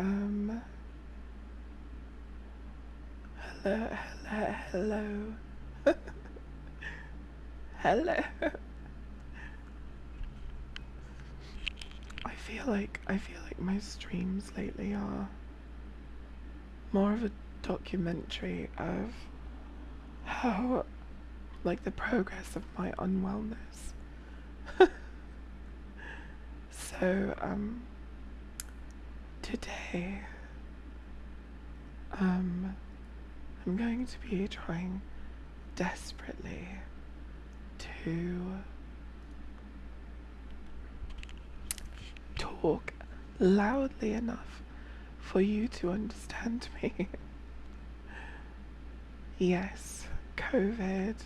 Um, hello, hello, hello. I feel like my streams lately are more of a documentary of how, like, the progress of my unwellness. So, today, um, I'm going to be trying desperately to talk loudly enough for you to understand me. Yes, COVID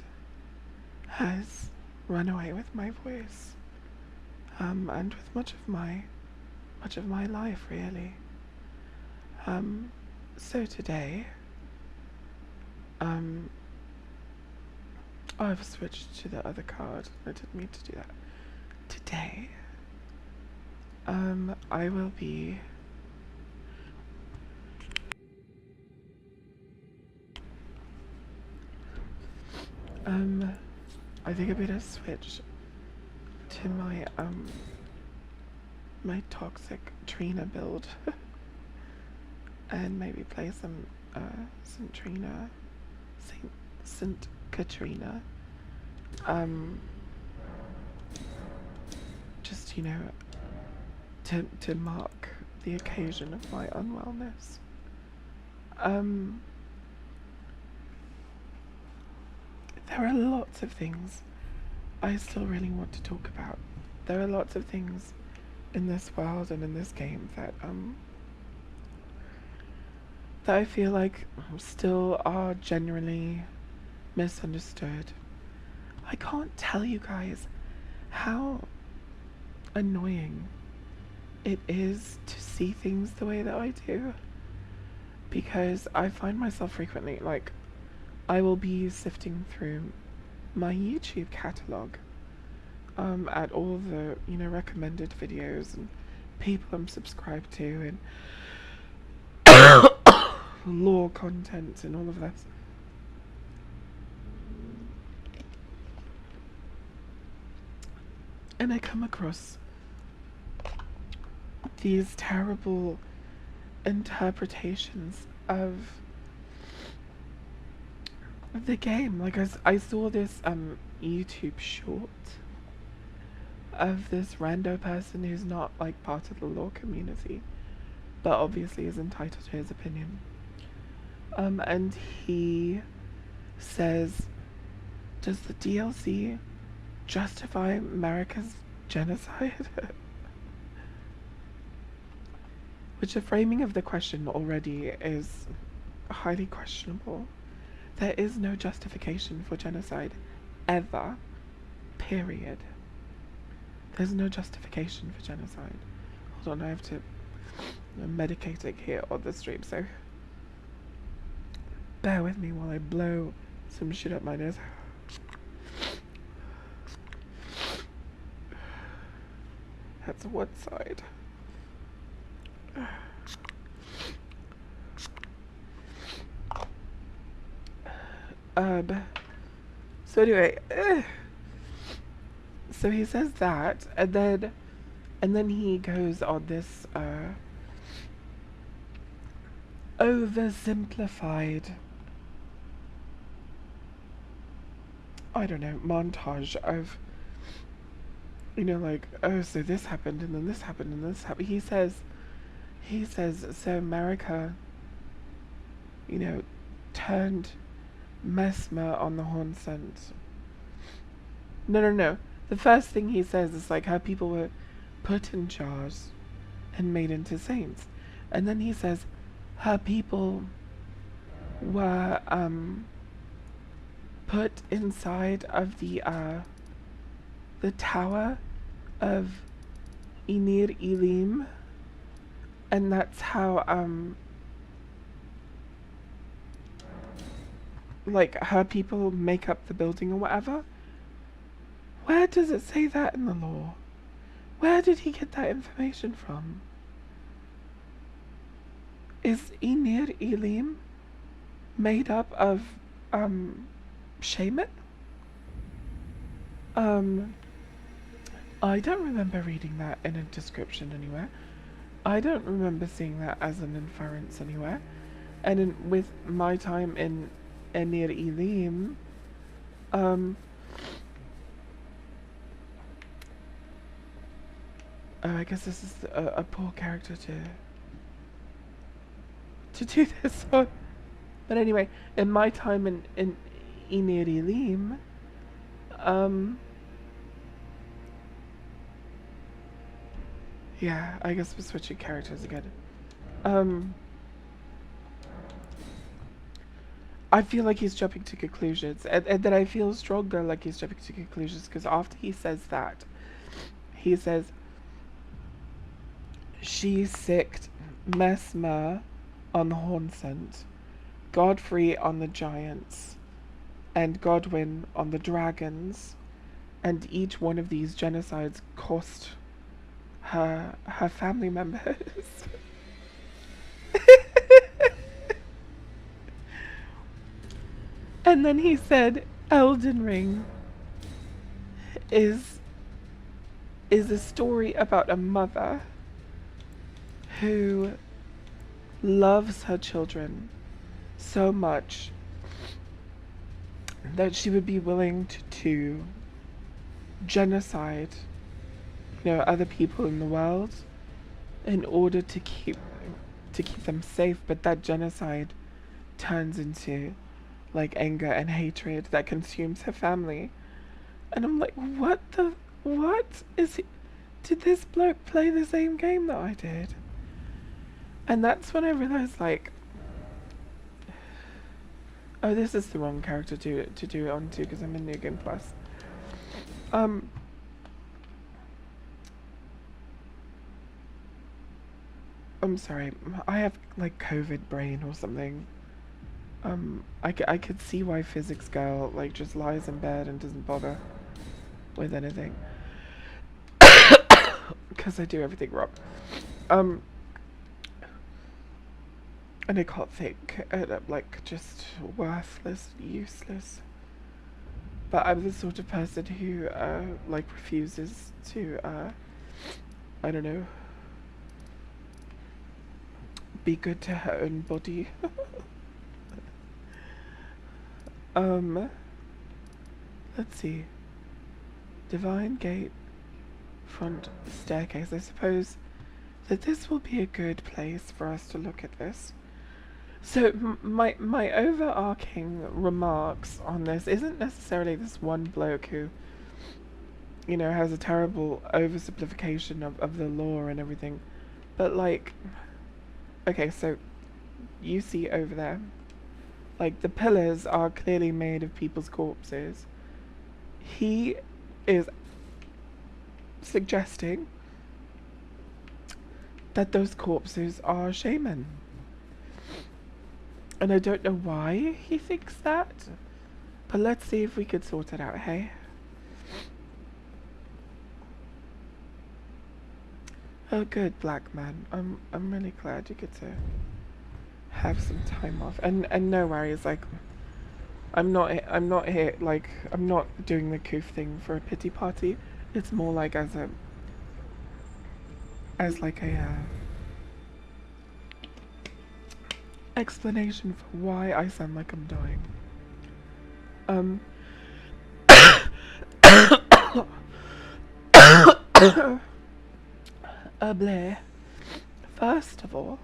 has run away with my voice, and with much of my life, really. Um, so today, um, I've switched to the other card. I didn't mean to do that. Today, I will be I think I better switch to my toxic Trina build and maybe play some Saint Trina, Saint Katrina. Um, just to mark the occasion of my unwellness. Um, there are lots of things I still really want to talk about. There are lots of things in this world and in this game that I feel like still are genuinely misunderstood. I can't tell you guys how annoying it is to see things the way that I do, because I find myself frequently, like, I will be sifting through my YouTube catalog at all the recommended videos and people I'm subscribed to and lore content and all of this. And I come across these terrible interpretations of the game. Like, I saw this YouTube short of this rando person who's not like part of the lore community, but obviously is entitled to his opinion. And he says, does the DLC justify America's genocide? Which the framing of the question already is highly questionable. There is no justification for genocide, ever. Period. There's no justification for genocide. Hold on, I have to medicate it here on the stream, so bear with me while I blow some shit up my nose. That's one side. So anyway, so he says that, and then he goes on this oversimplified, I don't know, montage of, like, oh, so this happened and then this happened and this happened. He says, so America, turned Mesmer on the Horn Scent. No. The first thing he says is like how people were put in jars and made into saints. And then he says her people were put inside of the tower of Enir Elim, and that's how like her people make up the building or whatever. Where does it say that in the law? Where did he get that information from? Is Enir Elim made up of shaman? Um, I don't remember reading that in a description anywhere. I don't remember seeing that as an inference anywhere. And with my time in Enir Elim, oh, I guess this is a poor character to do this on. But anyway, in my time in Enir Elim, yeah, I guess we're switching characters again. I feel like he's jumping to conclusions, and then I feel stronger like he's jumping to conclusions, because after he says that, he says, she sicked Mesmer on the Hornsent, Godfrey on the giants, and Godwin on the dragons, and each one of these genocides cost her family members. And then he said, Elden Ring is a story about a mother who loves her children so much that she would be willing to genocide, other people in the world in order to keep them safe, but that genocide turns into like anger and hatred that consumes her family. And I'm like, what is he? Did this bloke play the same game that I did? And that's when I realized, like, oh, this is the wrong character to do it onto, because I'm in New Game Plus. I'm sorry, I have like COVID brain or something. I could see why Physics Girl like just lies in bed and doesn't bother with anything. Because I do everything wrong. And I can't think, and I'm like just worthless, useless. But I'm the sort of person who like refuses to I don't know, be good to her own body. Let's see. Divine Gate, front staircase. I suppose that this will be a good place for us to look at this. So my overarching remarks on this isn't necessarily this one bloke who, has a terrible oversimplification of the law and everything, but like, okay, so you see over there, like the pillars are clearly made of people's corpses. He is suggesting that those corpses are shaman. And I don't know why he thinks that, but let's see if we could sort it out, hey? Oh good, black man. I'm really glad you get to have some time off. And no worries, like I'm not here, like I'm not doing the Coof thing for a pity party. It's more like as like a explanation for why I sound like I'm dying. Blair. First of all,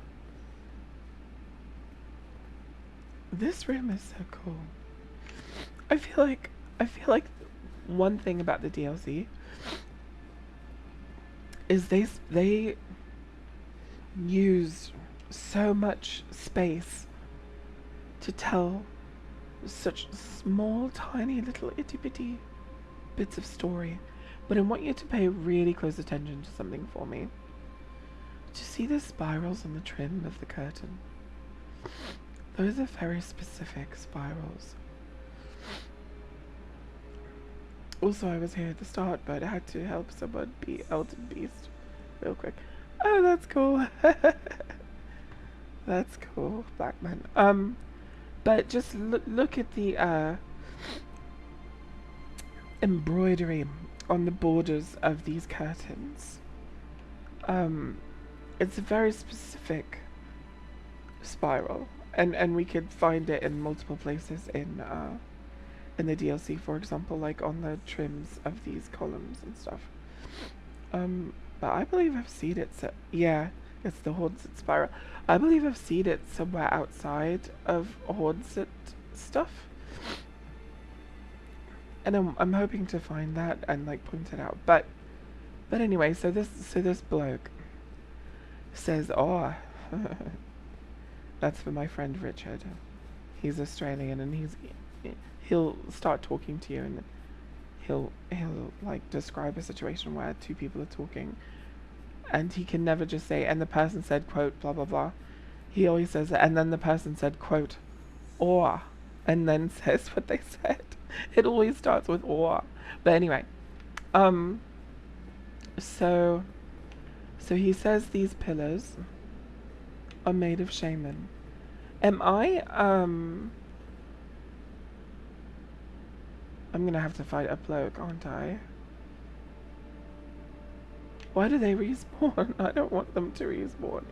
this room is so cool. I feel like one thing about the DLC is they use so much space to tell such small, tiny, little itty-bitty bits of story. But I want you to pay really close attention to something for me. Do you see the spirals on the trim of the curtain? Those are very specific spirals. Also, I was here at the start, but I had to help someone be Elton Beast real quick. Oh, that's cool. That's cool, black man. But just look at the embroidery on the borders of these curtains. Um, it's a very specific spiral, and we could find it in multiple places in the DLC, for example, like on the trims of these columns and stuff. But I believe I've seen it. Yeah, it's the Haunted Spiral. I believe I've seen it somewhere outside of Haunted stuff, and I'm hoping to find that and like point it out. But anyway, so this bloke says, "Oh, that's for my friend Richard. He's Australian, and he'll start talking to you, and he'll like describe a situation where two people are talking, and he can never just say, and the person said, quote, blah blah blah. He always says, and then the person said, quote, or, and then says what they said. It always starts with or. But anyway, so he says these pillars are made of shaman. Am I I'm gonna have to fight a bloke, aren't I? Why do they respawn? I don't want them to respawn.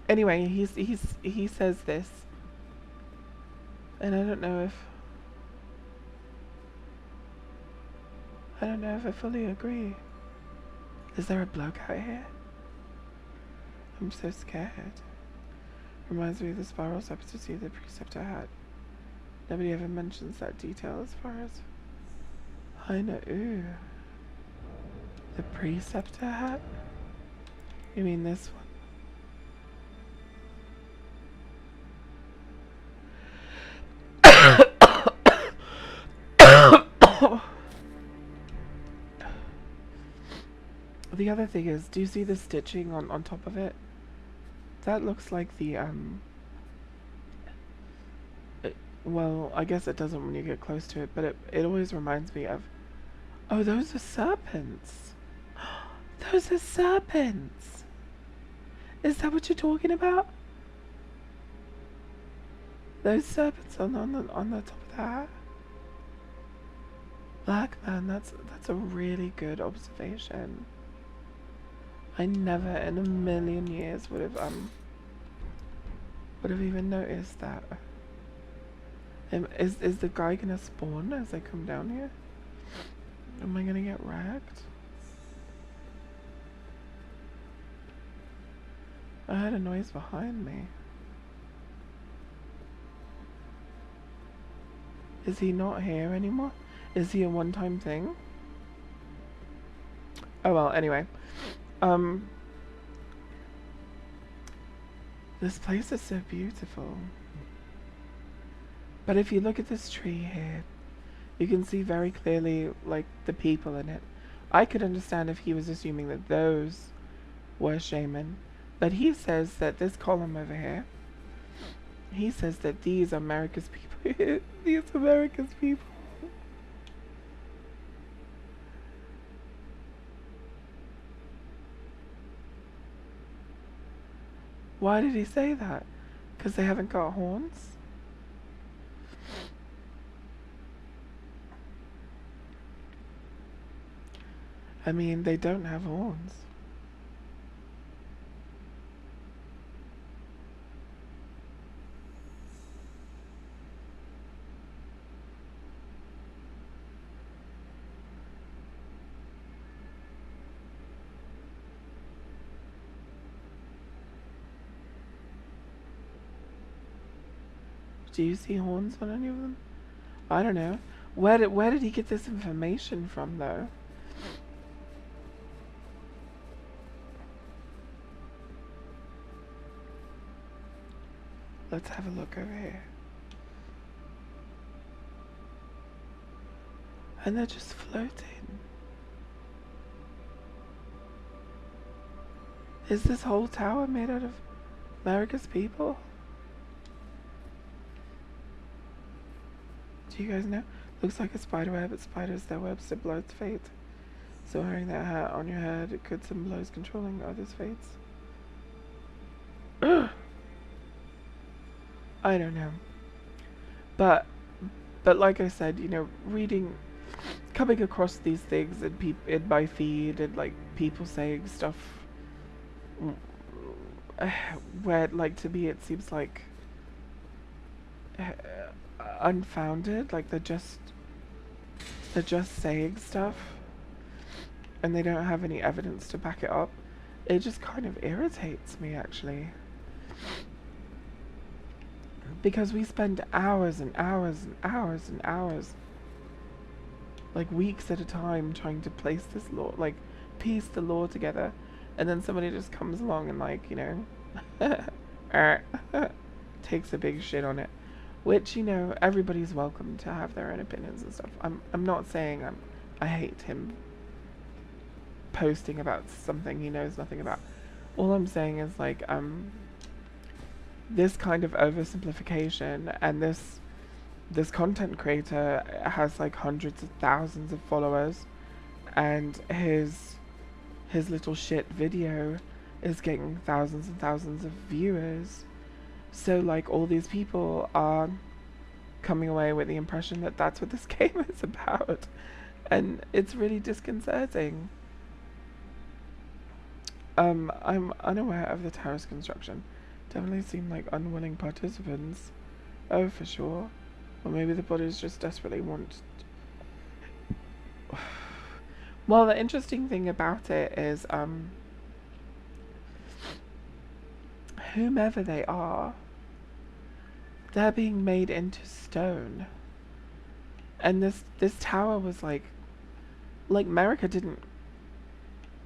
Anyway, he says this, and I don't know if I fully agree. Is there a bloke out here? I'm so scared. Reminds me of the spirals episode of the Preceptor hat. Nobody ever mentions that detail as far as I know. Ooh. The Preceptor hat? You mean this one? The other thing is, do you see the stitching on top of it? That looks like the, well, I guess it doesn't when you get close to it, but it always reminds me of, oh, those are serpents. Those are serpents. Is that what you're talking about? Those serpents on the top of that? Black man, that's a really good observation. I never in a million years would have even noticed that. Is the guy gonna spawn as I come down here? Am I gonna get wrecked? I heard a noise behind me. Is he not here anymore? Is he a one-time thing? Oh well, anyway. This place is so beautiful. But if you look at this tree here, you can see very clearly, like, the people in it. I could understand if he was assuming that those were shaman. But he says that this column over here, he says that these are America's people. These are America's people. Why did he say that? Because they haven't got horns? I mean, they don't have horns. Do you see horns on any of them? I don't know. Where did he get this information from, though? Let's have a look over here. And they're just floating. Is this whole tower made out of America's people? Do you guys know? Looks like a spider web, but spiders, their webs, their blood's fate. So wearing that hat on your head, it could symbolize controlling others' fates. I don't know. But like I said, you know, coming across these things in my feed and like people saying stuff where like to me it seems like unfounded, like they're just saying stuff and they don't have any evidence to back it up. It just kind of irritates me, actually. Because we spend hours and hours and hours and hours, like weeks at a time, trying to place this law, like piece the law together, and then somebody just comes along and like, you know, takes a big shit on it. Which, you know, everybody's welcome to have their own opinions and stuff. I'm not saying I hate him posting about something he knows nothing about. All I'm saying is like this kind of oversimplification, and this content creator has like hundreds of thousands of followers, and his little shit video is getting thousands and thousands of viewers. So like all these people are coming away with the impression that that's what this game is about, and it's really disconcerting. I'm unaware of the terrace construction. Definitely seem like unwilling participants. Oh, for sure. Or maybe the bodies just desperately want... Well, the interesting thing about it is, whomever they are, they're being made into stone. And this tower was like America didn't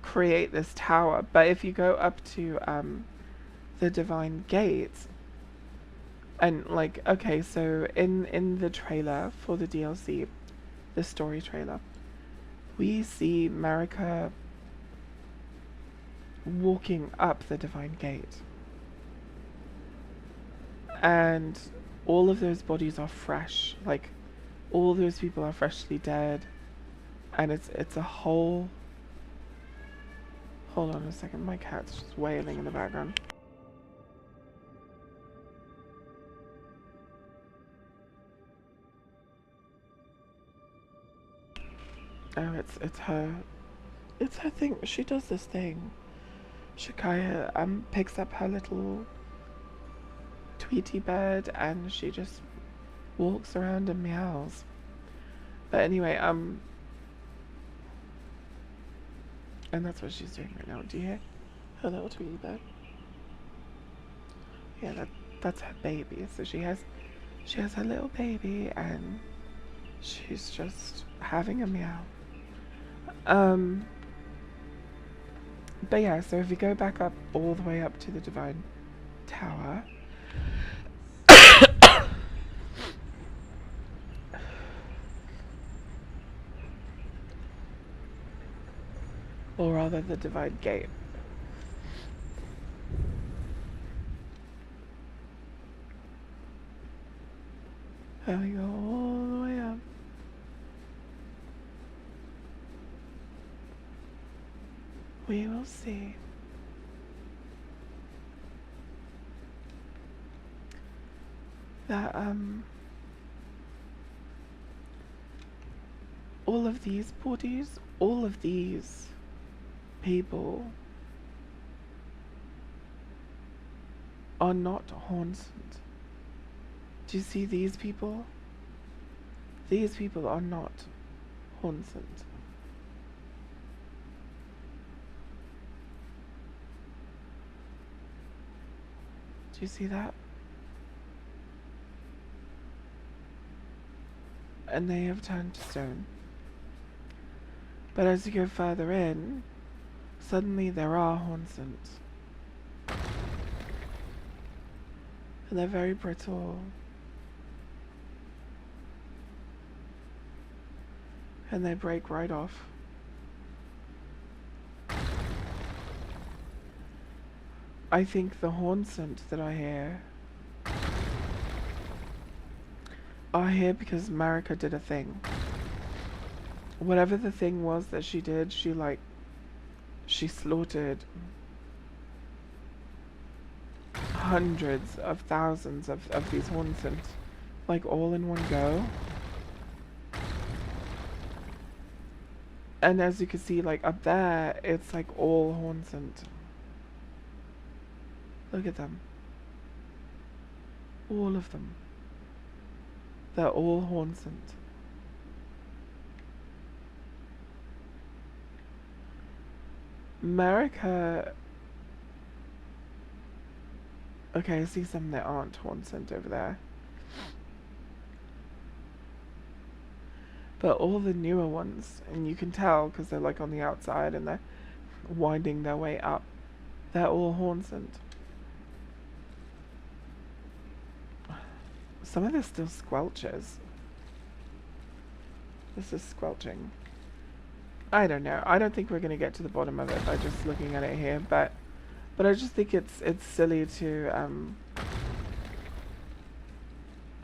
create this tower, but if you go up to the Divine Gate, and like, okay, so in the trailer for the DLC, the story trailer, we see Marika walking up the Divine Gate, and all of those bodies are fresh, like all those people are freshly dead, and it's a whole... Hold on a second, my cat's just wailing in the background. Oh, it's her thing. She does this thing. Shakaya picks up her little Tweety bird and she just walks around and meows. But anyway, and that's what she's doing right now. Do you hear her little Tweety bird? Yeah, that's her baby. So she has her little baby and she's just having a meow. But yeah, so if you go back up all the way up to the Divine Tower, or rather the Divine Gate, and we go all the way up, we will see that all of these bodies, all of these people are not haunted. Do you see these people? These people are not haunted. Do you see that? And they have turned to stone. But as you go further in, suddenly there are haunted. And they're very brittle. And they break right off. I think the haunted that I hear are here because Marika did a thing. whatever the thing was that she did, she slaughtered hundreds of thousands of these Hornsent, like all in one go. And as you can see, like up there, it's like all Hornsent. Look at them. All of them. They're all Hornsent. America. Okay, I see some that aren't Hornsent over there. But all the newer ones, and you can tell because they're like on the outside and they're winding their way up, they're all Hornsent. Some of this still squelches. This is squelching. I don't know. I don't think we're gonna get to the bottom of it by just looking at it here, but I just think it's silly to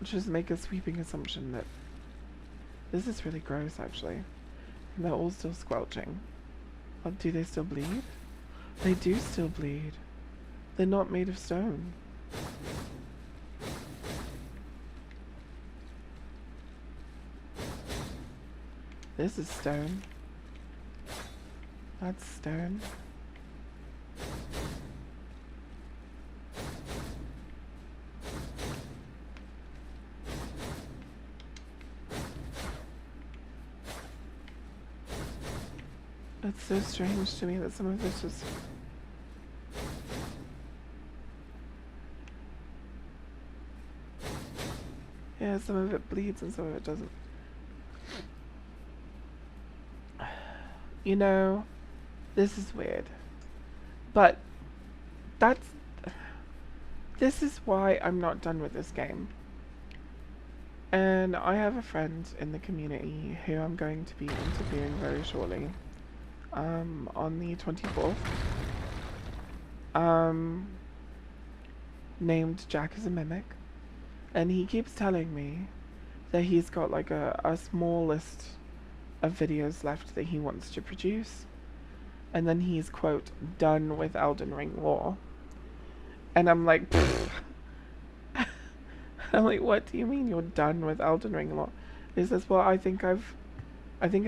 just make a sweeping assumption that this is really gross, actually. And they're all still squelching. Oh, do they still bleed? They do still bleed. They're not made of stone. This is stone. That's stone. It's so strange to me that some of this is... Yeah, some of it bleeds and some of it doesn't. You know, this is weird. But this is why I'm not done with this game. And I have a friend in the community who I'm going to be interviewing very shortly. On the 24th. Named Jack as a Mimic. And he keeps telling me that he's got like a small list of videos left that he wants to produce. And then he's, quote, done with Elden Ring lore. And I'm like, I'm like, what do you mean you're done with Elden Ring lore? He says, well, I think I've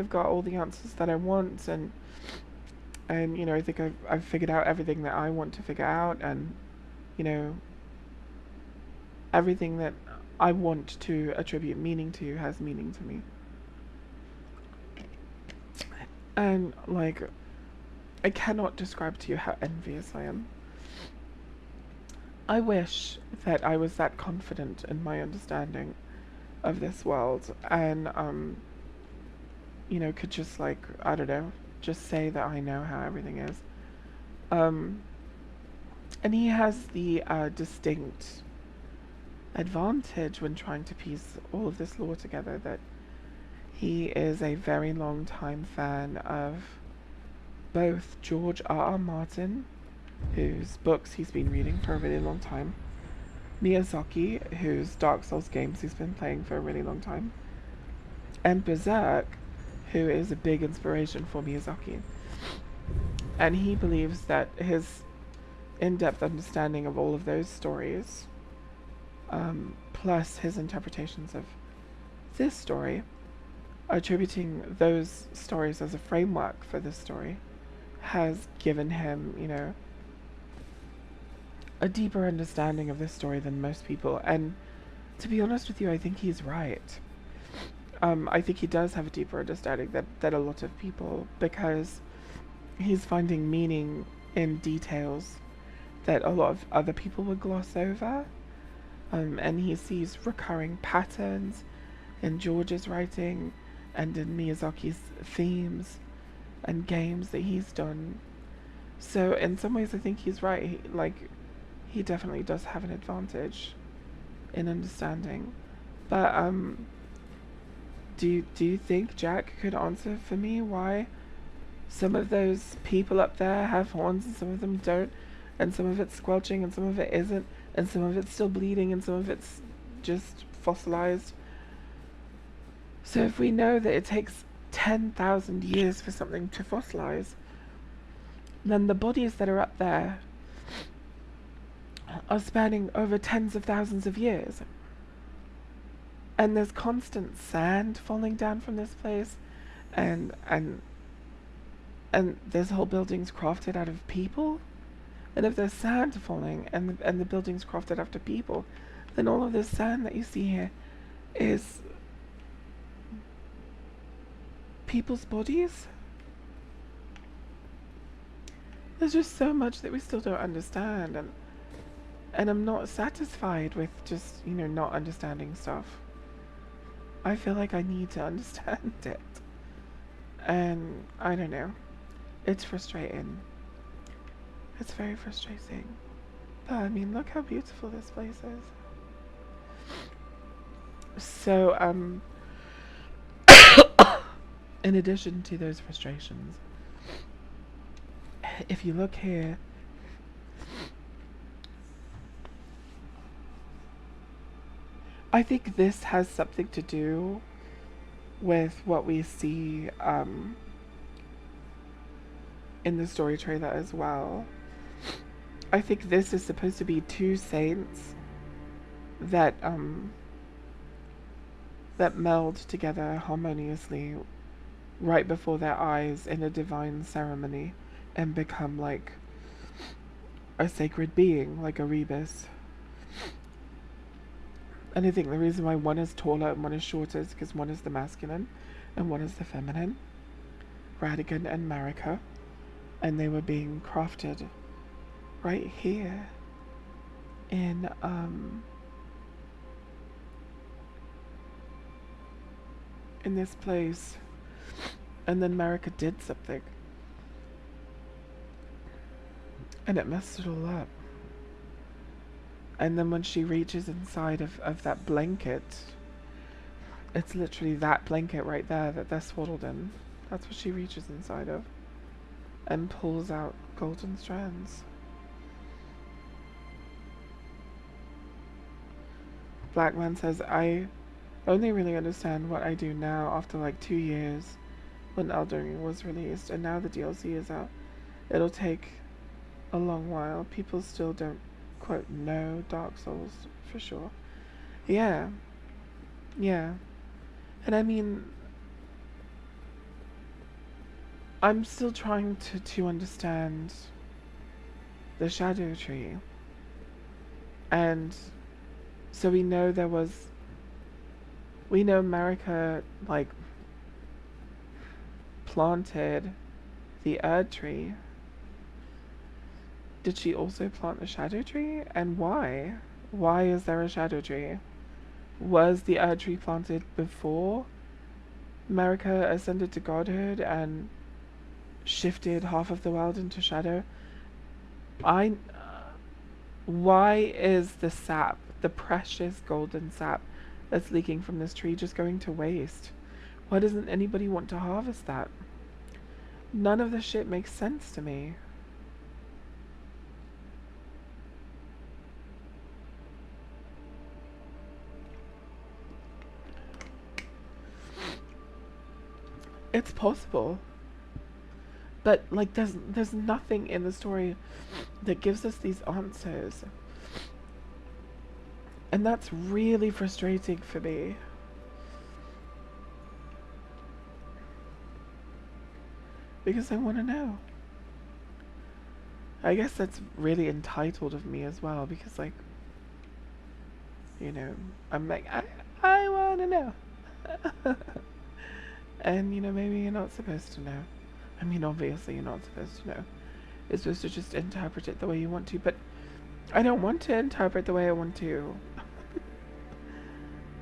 got all the answers that I want, and you know, I think I've figured out everything that I want to figure out, and you know, everything that I want to attribute meaning to has meaning to me. And like, I cannot describe to you how envious I am. I wish that I was that confident in my understanding of this world, and you know, could just like, I don't know, just say that I know how everything is. And he has the distinct advantage when trying to piece all of this lore together that he is a very long time fan of both George R.R. Martin, whose books he's been reading for a really long time, Miyazaki, whose Dark Souls games he's been playing for a really long time, and Berserk, who is a big inspiration for Miyazaki. And he believes that his in-depth understanding of all of those stories, plus his interpretations of this story, attributing those stories as a framework for this story, has given him, you know, a deeper understanding of this story than most people. And to be honest with you, I think he's right. I think he does have a deeper understanding that a lot of people, because he's finding meaning in details that a lot of other people would gloss over. And he sees recurring patterns in George's writing and in Miyazaki's themes and games that he's done. So in some ways I think he's right. He definitely does have an advantage in understanding. But do you think Jack could answer for me why some of those people up there have horns and some of them don't, and some of it's squelching and some of it isn't, and some of it's still bleeding and some of it's just fossilized? So if we know that it takes 10,000 years for something to fossilize, then the bodies that are up there are spanning over tens of thousands of years. And there's constant sand falling down from this place, and there's whole buildings crafted out of people. And if there's sand falling and the buildings crafted after people, then all of this sand that you see here is people's bodies. There's just so much that we still don't understand, and I'm not satisfied with just, you know, not understanding stuff. I feel like I need to understand it. And I don't know. It's frustrating. It's very frustrating. But I mean, look how beautiful this place is. So, in addition to those frustrations, if you look here, I think this has something to do with what we see in the story trailer as well. I think this is supposed to be two saints that that meld together harmoniously right before their eyes in a divine ceremony and become like a sacred being, like a rebus. And I think the reason why one is taller and one is shorter is because one is the masculine and one is the feminine. Radigan and Marika. And they were being crafted right here in this place. And then Marika did something. And it messed it all up. And then when she reaches inside of that blanket, it's literally that blanket right there that they're swaddled in. That's what she reaches inside of. And pulls out golden strands. Black Man says, I only really understand what I do now after like 2 years when Elden Ring was released, and now the DLC is out. It'll take a long while. People still don't quote know Dark Souls for sure. Yeah. And I mean, I'm still trying to understand the Shadow Tree. And so we know Marika like planted the Erd Tree. Did she also plant the Shadow Tree? And why? Why is there a Shadow Tree? Was the Erd Tree planted before Marika ascended to godhood and shifted half of the world into shadow? Why is the sap, the precious golden sap that's leaking from this tree, just going to waste? Why doesn't anybody want to harvest that? None of this shit makes sense to me. It's possible. But like there's nothing in the story that gives us these answers. And that's really frustrating for me. Because I want to know. I guess that's really entitled of me as well, because like, you know, I'm like, I want to know. And, you know, maybe you're not supposed to know. I mean, obviously you're not supposed to know. You're supposed to just interpret it the way you want to, but I don't want to interpret the way I want to.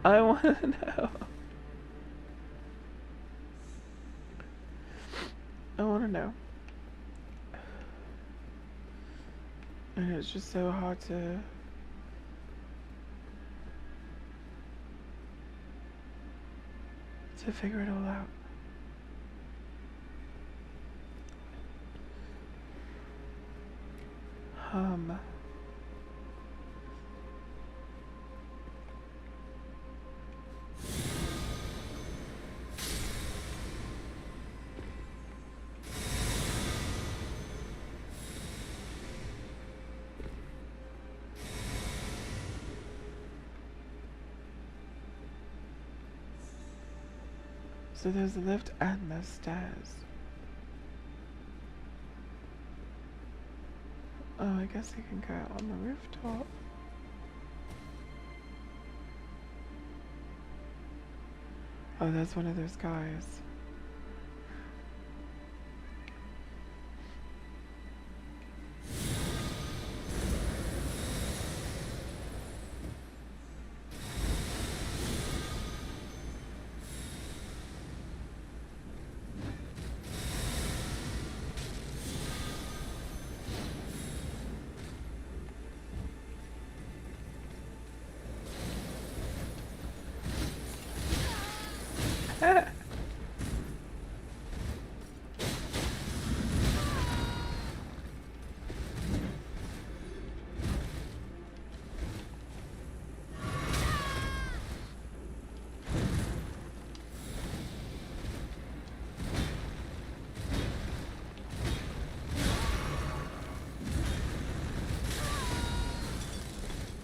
I want to know. I want to know. And it's just so hard to figure it all out. So there's a lift and there's stairs. Oh, I guess you can go on the rooftop. Oh, there's one of those guys.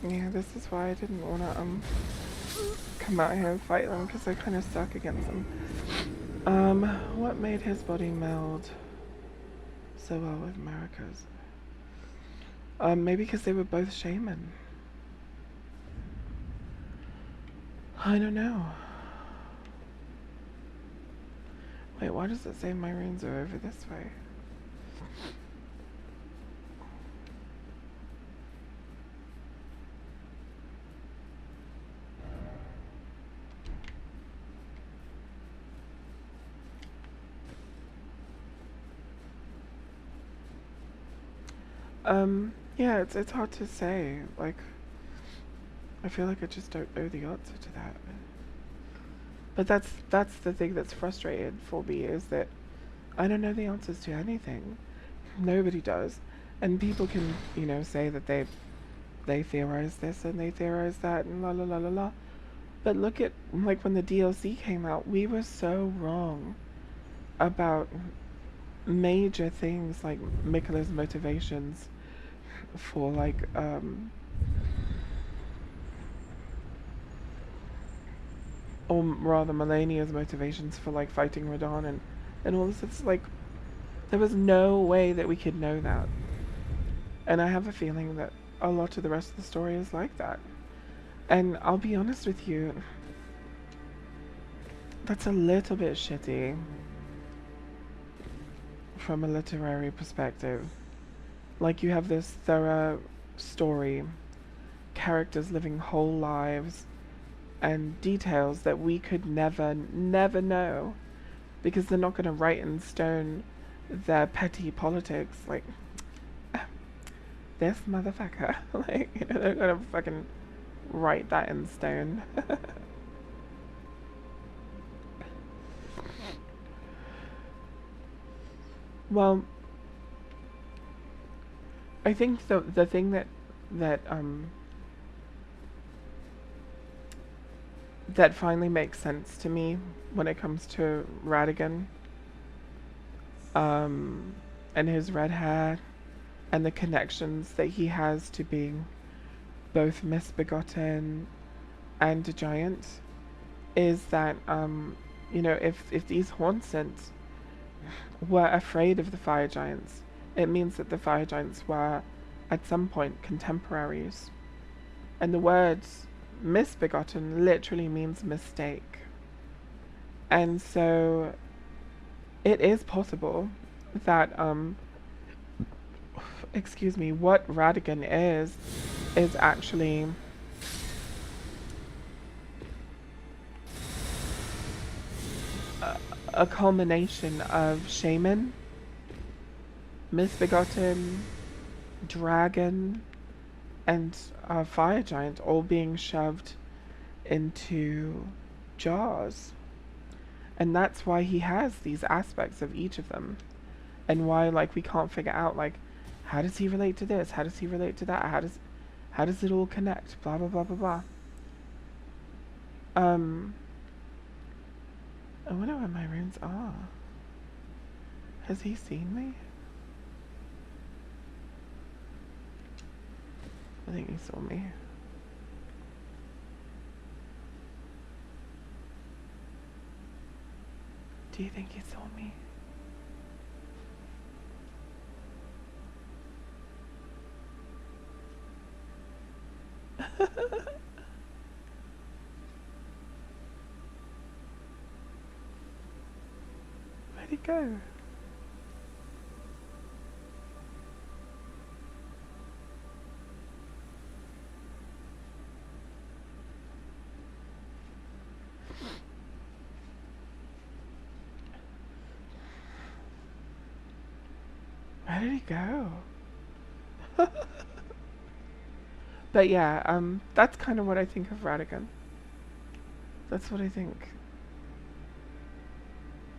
Yeah, this is why I didn't want to come out here and fight them, because I kind of suck against them. What made his body meld so well with Marika's? Maybe because they were both shaman. I don't know. Wait, why does it say my runes are over this way? Yeah, it's hard to say. Like, I feel like I just don't know the answer to that. But that's the thing that's frustrated for me, is that I don't know the answers to anything. Nobody does. And people can, you know, say that they theorize this and they theorize that and la la la la la. But look at, like, when the DLC came out, we were so wrong about major things like Mikola's motivations for, like, or rather Melania's motivations for, like, fighting Radon and all this. It's like, there was no way that we could know that. And I have a feeling that a lot of the rest of the story is like that. And I'll be honest with you, that's a little bit shitty from a literary perspective. Like, you have this thorough story, characters living whole lives, and details that we could never know, because they're not going to write in stone their petty politics. Like, this motherfucker. Like, you know, they're going to fucking write that in stone. Well, I think the thing that that finally makes sense to me when it comes to Radigan, and his red hair and the connections that he has to being both misbegotten and a giant, is that you know, if these Haunsents were afraid of the fire giants, it means that the fire giants were at some point contemporaries. And the word misbegotten literally means mistake. And so it is possible that excuse me, what Radigan is actually a culmination of shaman, misbegotten, dragon, and fire giant all being shoved into jars. And that's why he has these aspects of each of them. And why, like, we can't figure out, like, how does he relate to this? How does he relate to that? How does it all connect? Blah blah blah blah blah. I wonder where my runes are. Has he seen me? I think he saw me. Do you think he saw me? Where'd he go? Where did he go? But yeah, that's kind of what I think of Radigan. That's what I think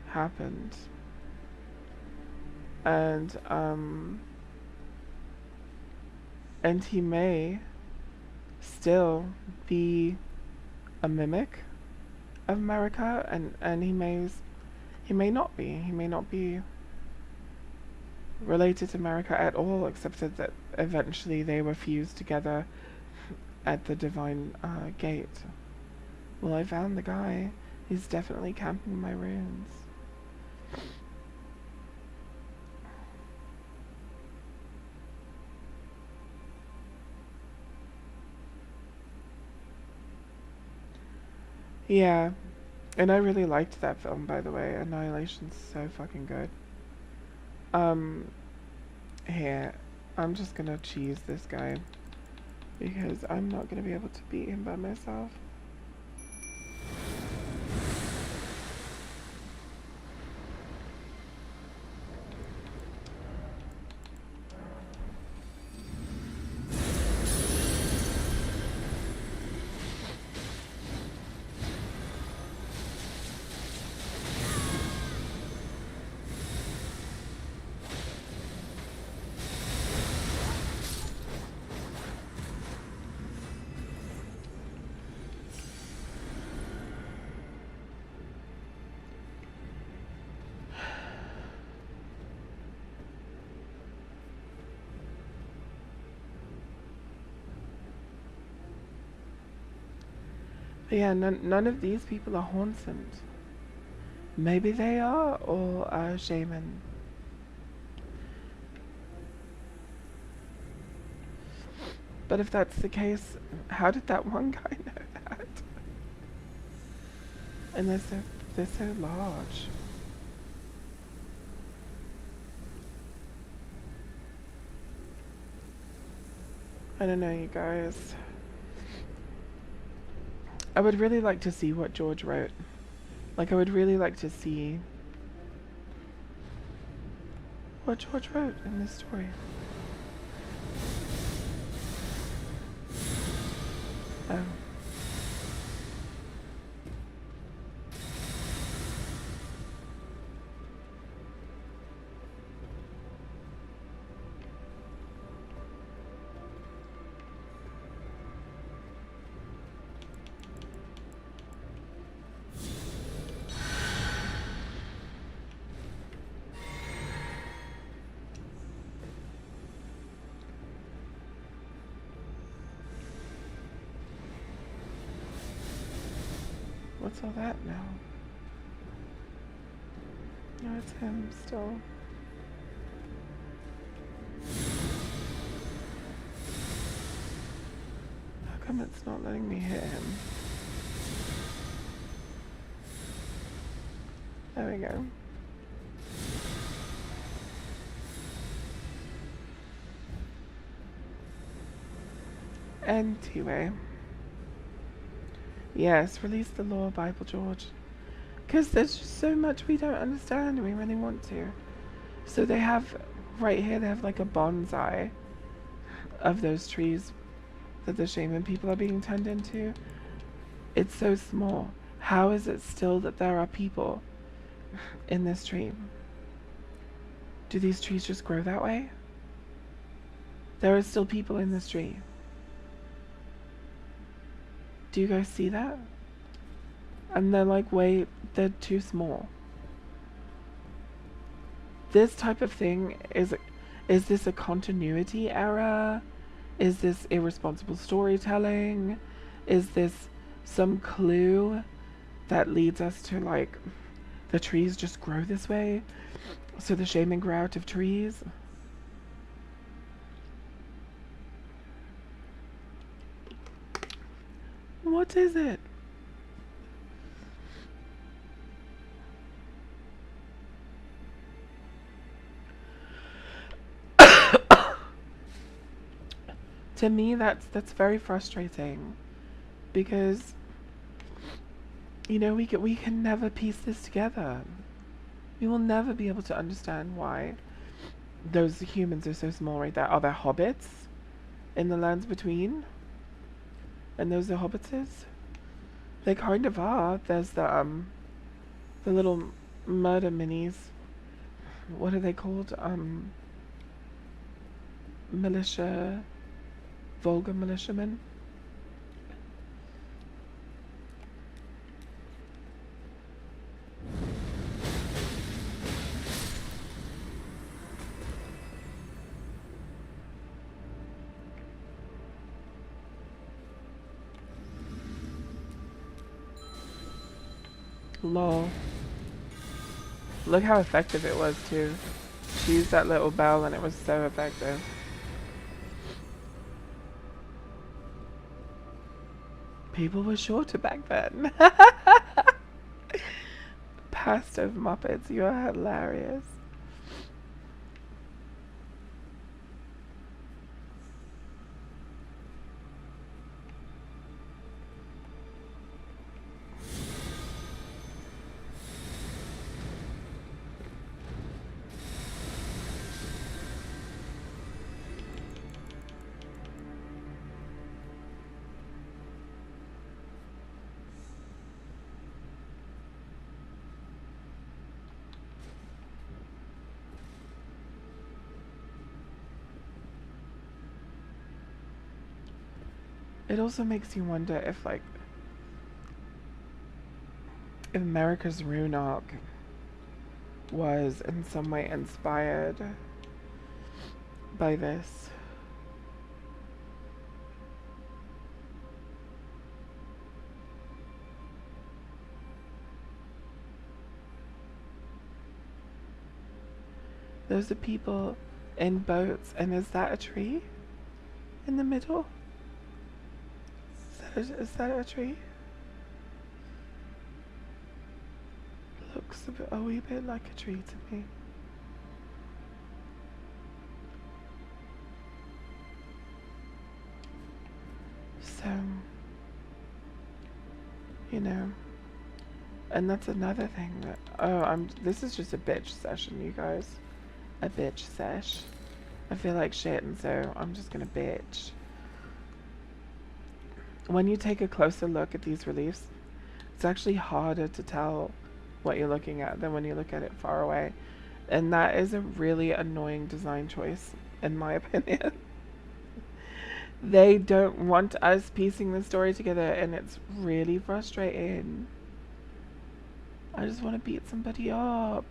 happened. And he may still be a mimic of America, and he may not be. He may not be related to America at all, except that eventually they were fused together at the Divine Gate. Well, I found the guy. He's definitely camping my ruins. Yeah, and I really liked that film, by the way. Annihilation's so fucking good. Here, I'm just gonna cheese this guy because I'm not gonna be able to beat him by myself. But yeah, none of these people are haunted. Maybe they are all shaman. But if that's the case, how did that one guy know that? And they're so large. I don't know, you guys. I would really like to see what George wrote. Like, I would really like to see what George wrote in this story. Oh. What's all that now? No, it's him still. How come it's not letting me hit him? There we go. Anyway. Yes, release the law, Bible George. Because there's just so much we don't understand and we really want to. So they have, right here, they have like a bonsai of those trees that the shaman people are being turned into. It's so small. How is it still that there are people in this tree? Do these trees just grow that way? There are still people in this tree. Do you guys see that? And they're like, wait, they're too small. This type of thing is this a continuity error? Is this irresponsible storytelling? Is this some clue that leads us to like the trees just grow this way, so the shaman grew out of trees. What is it? To me, that's very frustrating, because we can never piece this together. We will never be able to understand why those humans are so small right there. Are there hobbits in the lands between? And those are hobbitses? They kind of are. There's the little murder minis. What are they called? Militia, vulgar militiamen. Lol. Look how effective it was too. She used that little bell and it was so effective. People were shorter back then. Past over Muppets, you are hilarious. It also makes you wonder if America's rune arc was in some way inspired by this. Those are people in boats, and is that a tree in the middle? Is that a tree? Looks a wee bit like a tree to me. So, and that's another thing that, this is just a bitch session, you guys. A bitch sesh. I feel like shit, and so I'm just gonna bitch. When you take a closer look at these reliefs, it's actually harder to tell what you're looking at than when you look at it far away. And that is a really annoying design choice, in my opinion. They don't want us piecing the story together, and it's really frustrating. I just want to beat somebody up.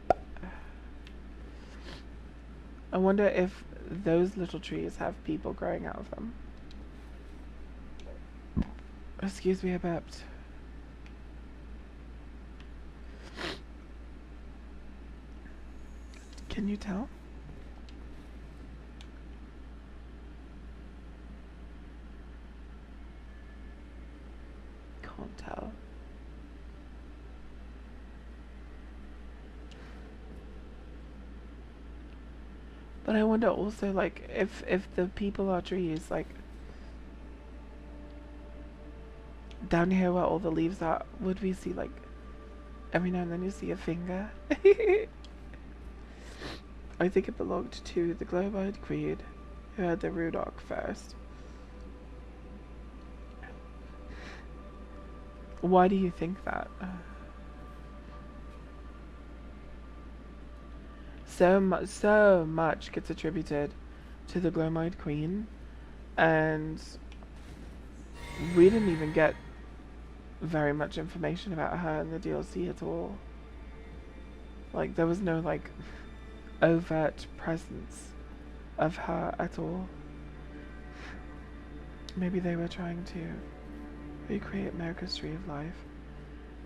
I wonder if those little trees have people growing out of them. Excuse me, I burped. Can you tell? Can't tell. But I wonder also, like, if the people are trees, like, down here where all the leaves are, would we see, like, every now and then you see a finger? I think it belonged to the glow-eyed queen who had the rune arc first. Why do you think that? So much gets attributed to the glow-eyed queen, and we didn't even get very much information about her in the DLC at all. Like, there was no, like, overt presence of her at all. Maybe they were trying to recreate America's Tree of Life.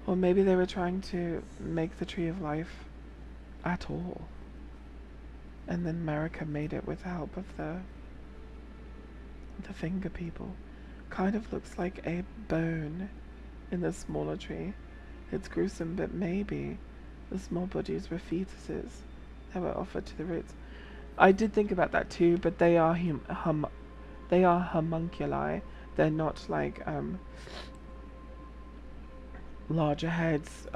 Or maybe they were trying to make the Tree of Life at all. And then America made it with the help of the finger people. Kind of looks like a bone in the smaller tree. It's gruesome, but maybe the small bodies were fetuses that were offered to the roots. I did think about that too, but they are they are homunculi. They're not like larger heads,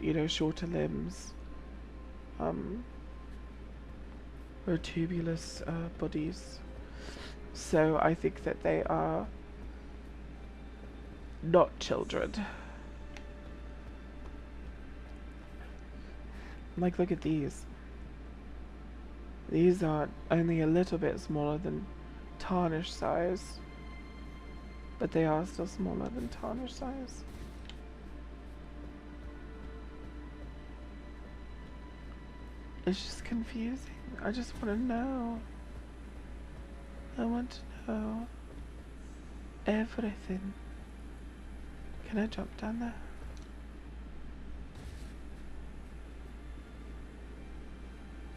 you know, shorter limbs, or tubulous bodies. So I think that they are not children. Like, look at these. These are only a little bit smaller than tarnish size, but they are still smaller than tarnish size. It's just confusing. I just want to know. I want to know everything. Can I jump down there?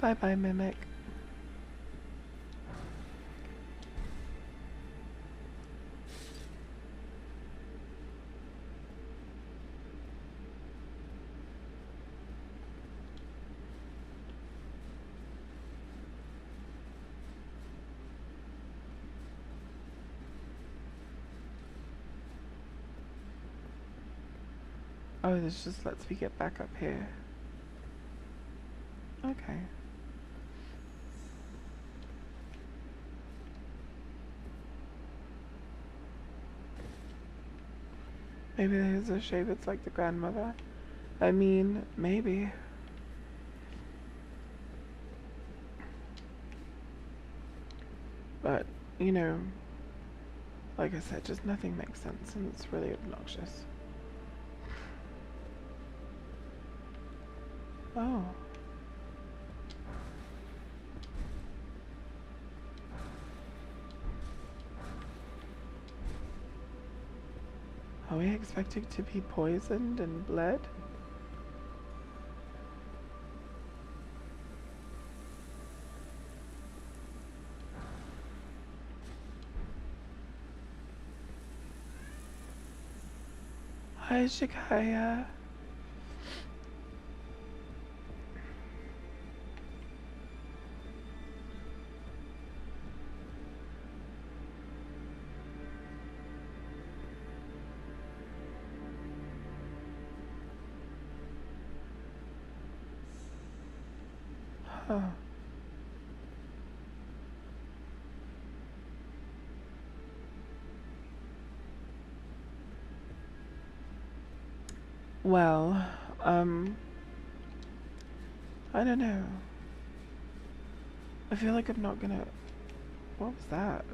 Bye bye, Mimic. Oh, this just lets me get back up here. Okay. Maybe there's a shape it's like the grandmother. I mean, maybe. But, you know, like I said, just nothing makes sense and it's really obnoxious. Oh. Are we expecting to be poisoned and bled? Hi, Shikaya. Huh. Well, I don't know. I feel like I'm not gonna... What was that?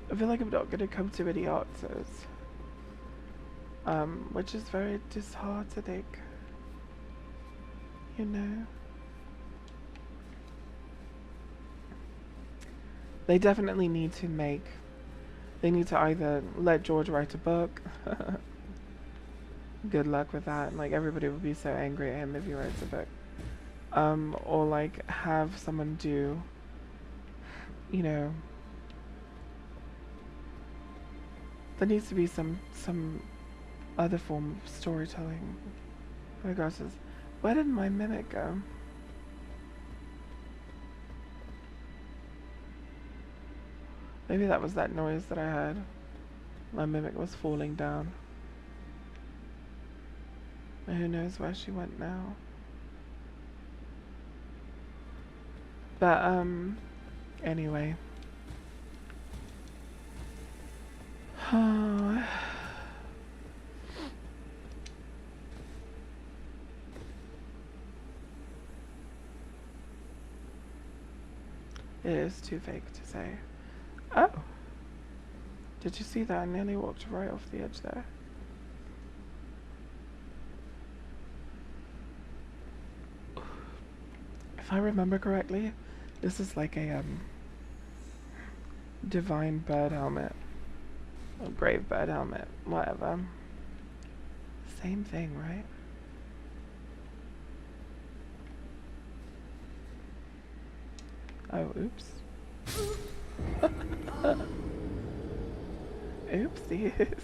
I feel like I'm not gonna come to any answers. Which is very disheartening. You know? They definitely need to make... They need to either let George write a book. Good luck with that. Like, everybody would be so angry at him if he writes a book. Or like have someone do, you know, there needs to be some other form of storytelling. Oh my gosh, where did my mimic go? Maybe that was that noise that I heard. My mimic was falling down. And who knows where she went now. But, anyway. It is too fake to say. Oh! Did you see that? I nearly walked right off the edge there. If I remember correctly, this is like a, divine bird helmet. Or brave bird helmet, whatever. same thing, right? Oh, oops. Oopsies.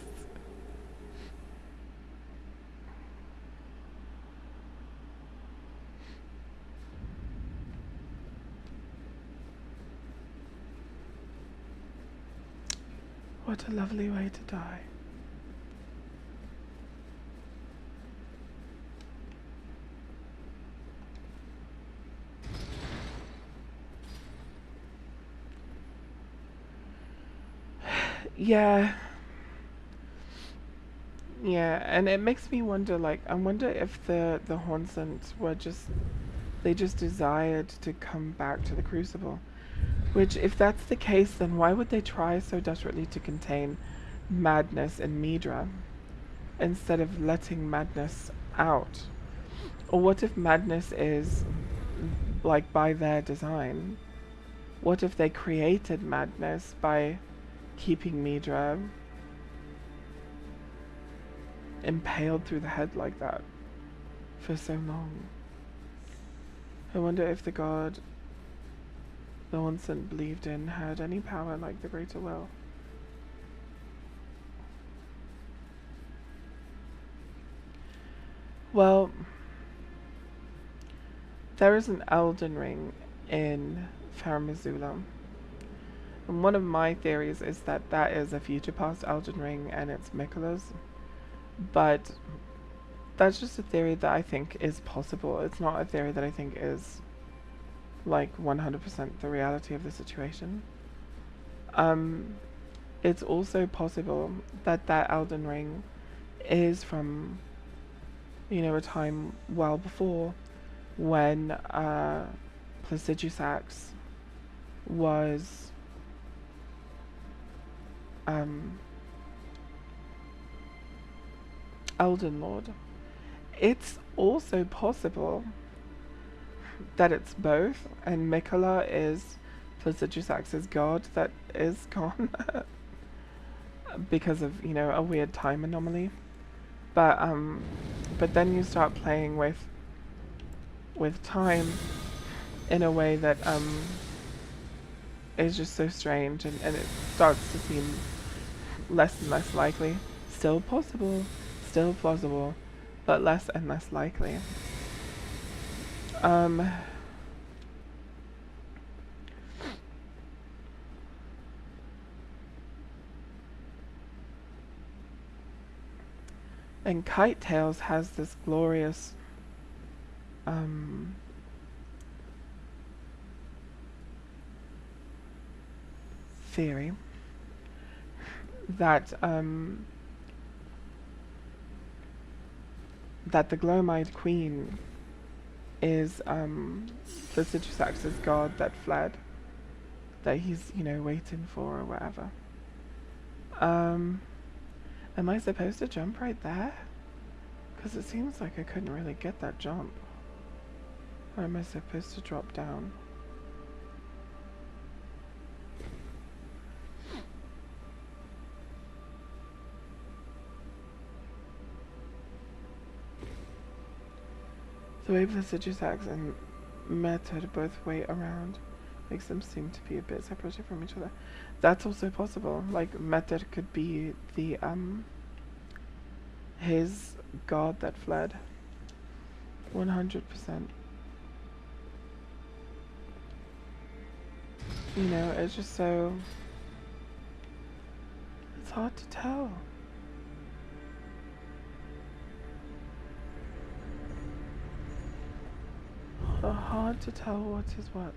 What a lovely way to die. Yeah. Yeah, and it makes me wonder, like, I wonder if the Hornsent were just, they just desired to come back to the Crucible. Which, if that's the case, then why would they try so desperately to contain madness in Midra instead of letting madness out? Or what if madness is, like, by their design? What if they created madness by keeping Midra impaled through the head like that for so long? I wonder if the god the Hornsent believed in had any power like the Greater Will. Well, there is an Elden Ring in Farum Azula. And one of my theories is that that is a future past Elden Ring and it's Miquella's. But that's just a theory that I think is possible. It's not a theory that I think is like 100% the reality of the situation. It's also possible that that Elden Ring is from, you know, a time well before when Placidusax was Elden Lord. It's also possible that it's both, and Miquella is Placidusax's god that is gone because of, you know, a weird time anomaly. But then you start playing with time in a way that is just so strange, and it starts to seem less and less likely. Still possible, still plausible, but less and less likely. And Kite Tails has this glorious theory that that the Glowmide Queen is Placidusax's god that fled, that he's, you know, waiting for or whatever. Am I supposed to jump right there? Because it seems like I couldn't really get that jump. Or am I supposed to drop down? The way Placidusax and Meta both wait around makes them seem to be a bit separated from each other. That's also possible. Like, Meta could be the his god that fled. 100%. You know, it's just so, it's hard to tell. Hard to tell what is what.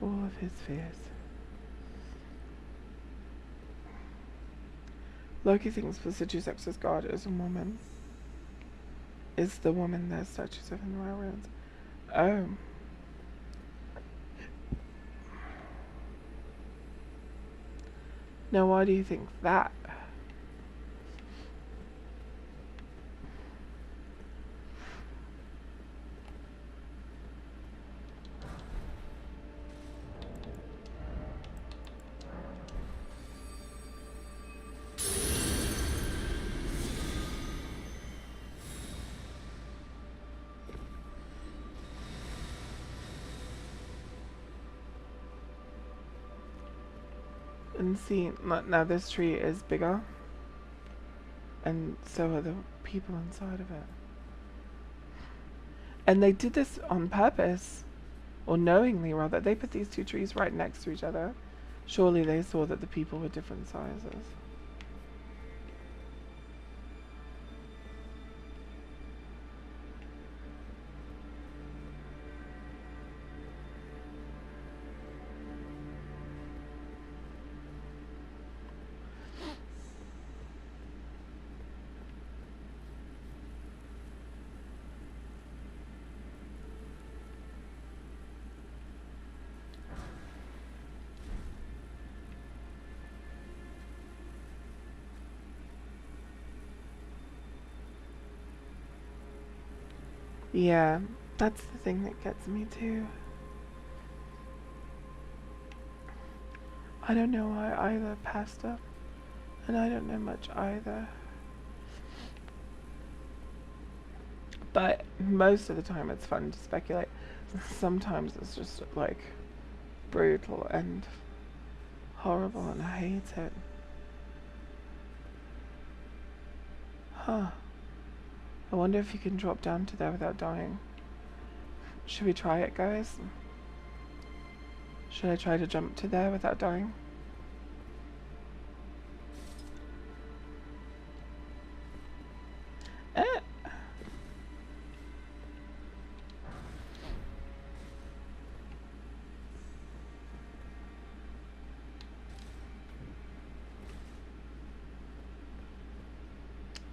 All of his fears. Loki thinks the Seducex's god is a woman. Is the woman their statues of in the ruins? Oh. Now why do you think that? And see, now this tree is bigger, and so are the people inside of it. And they did this on purpose, or knowingly rather. They put these two trees right next to each other. Surely they saw that the people were different sizes. Yeah, that's the thing that gets me too. I don't know why either, Pastor. And I don't know much either. But most of the time it's fun to speculate. Sometimes it's just like brutal and horrible and I hate it. Huh. I wonder if you can drop down to there without dying. Should we try it, guys? Should I try to jump to there without dying? Eh.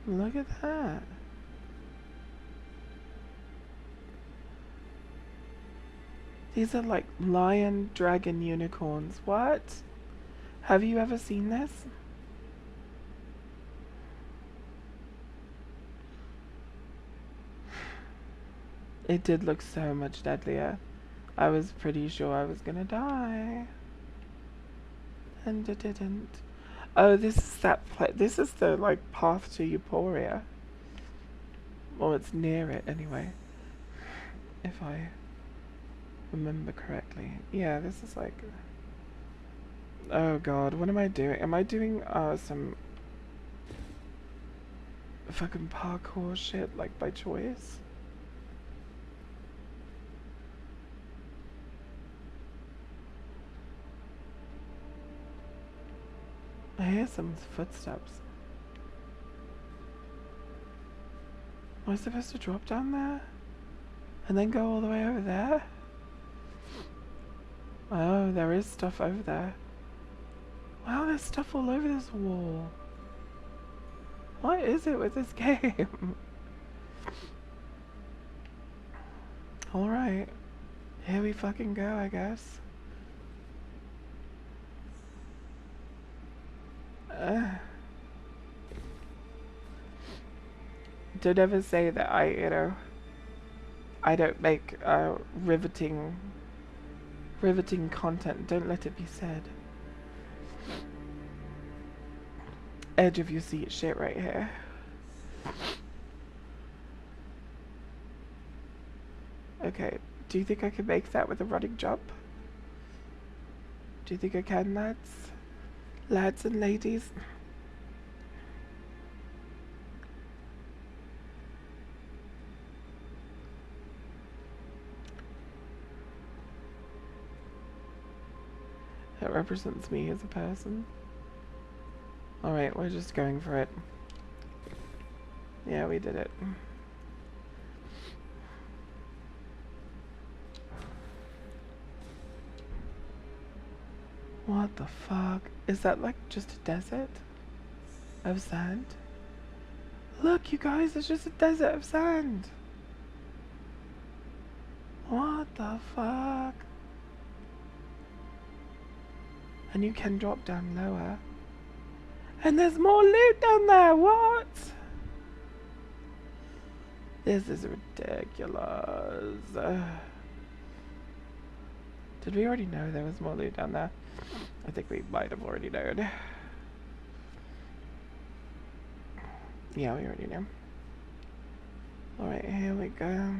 Look at that. These are like lion, dragon, unicorns. What? Have you ever seen this? It did look so much deadlier. I was pretty sure I was gonna die. And it didn't. Oh, this is that this is the like path to Euphoria. Well, it's near it anyway. If I remember correctly. Yeah, this is like... Oh god, what am I doing? Am I doing some fucking parkour shit like by choice? I hear some footsteps. Am I supposed to drop down there? And then go all the way over there? Oh, there is stuff over there. Wow, there's stuff all over this wall. What is it with this game? Alright. Here we fucking go, I guess. Don't ever say that I don't make riveting content. Don't let it be said. Edge of your seat shit right here. Okay, do you think I can make that with a running jump? Do you think I can, lads? Lads and ladies? That represents me as a person. Alright, we're just going for it. Yeah, we did it. What the fuck? Is that like just a desert of sand? Look, you guys, it's just a desert of sand. What the fuck? And you can drop down lower. And there's more loot down there, what? This is ridiculous. Did we already know there was more loot down there? I think we might have already known. Yeah, we already knew. Alright, here we go.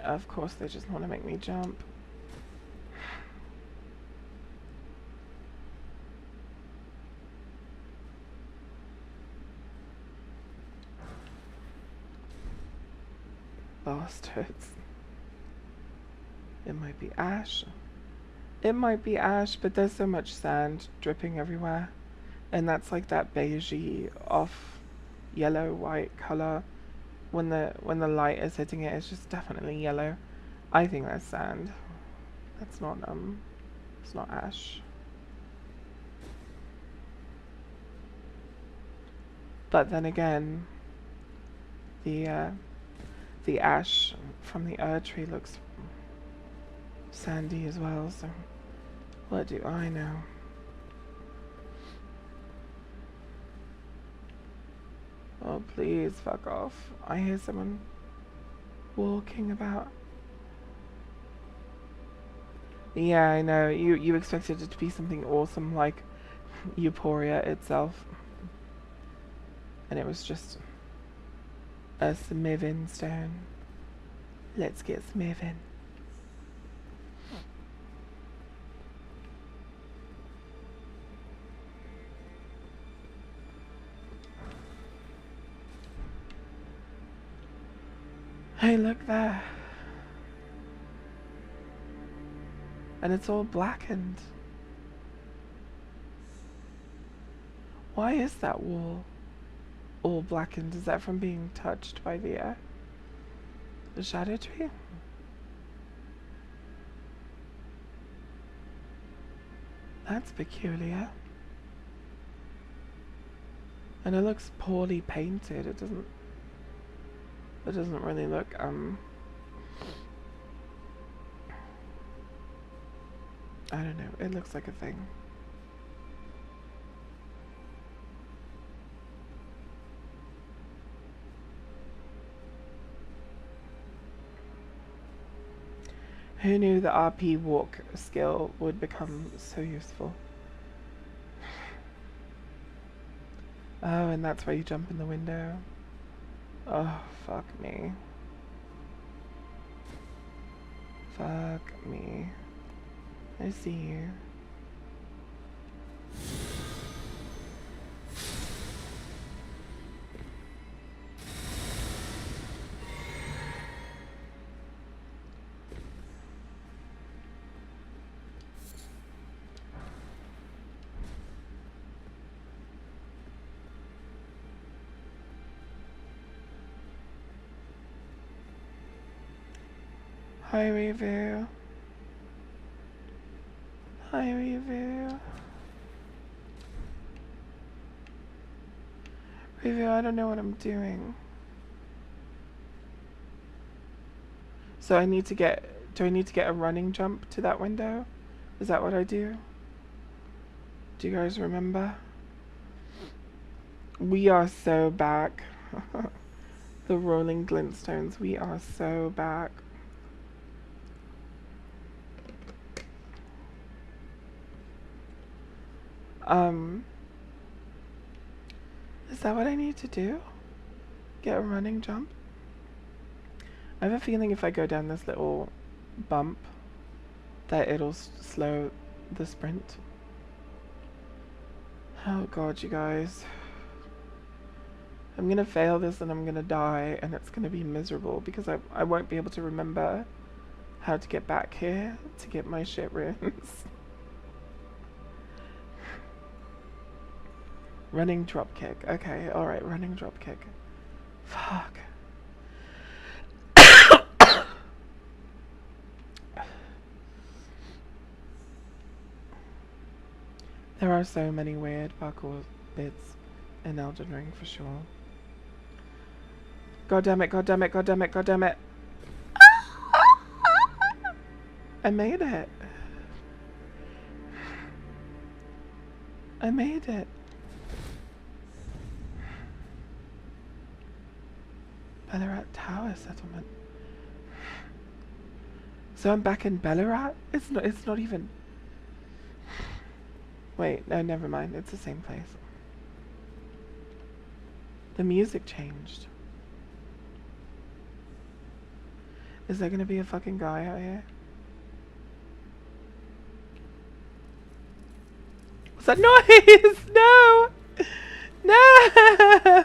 Of course, they just want to make me jump. Bastards. It might be ash. It might be ash, but there's so much sand dripping everywhere. And that's like that beigey off yellow white color. When the light is hitting it, it's just definitely yellow. I think that's sand. That's not it's not ash. But then again, the ash from the tree looks sandy as well, so what do I know? Oh, please fuck off. I hear someone walking about. Yeah, I know. You expected it to be something awesome like Euphoria itself. And it was just a smithing stone. Let's get smithing. Hey, look there. And it's all blackened. Why is that wall all blackened? Is that from being touched by the shadow tree? That's peculiar. And it looks poorly painted. It doesn't really look I don't know, it looks like a thing. Who knew the RP walk skill would become so useful? Oh, and that's why you jump in the window. Oh, fuck me. Fuck me. I see you. Hi, review. Hi, review. Review, I don't know what I'm doing. So I need to get Do I need to get a running jump to that window? Is that what I do? Do you guys remember? We are so back. The Rolling Glintstones, we are so back. Is that what I need to do? Get a running jump? I have a feeling if I go down this little bump that it'll slow the sprint. Oh god, you guys. I'm gonna fail this and I'm gonna die and it's gonna be miserable because I won't be able to remember how to get back here to get my shit runes. Running drop kick. Okay, alright, running drop kick. Fuck. There are so many weird parkour bits in Elden Ring for sure. God damn it, god damn it, god damn it, god damn it. I made it. I made it. Ballarat Tower Settlement. So I'm back in Ballarat? It's not even... Wait, no, never mind. It's the same place. The music changed. Is there gonna be a fucking guy out here? What's that noise? No! No!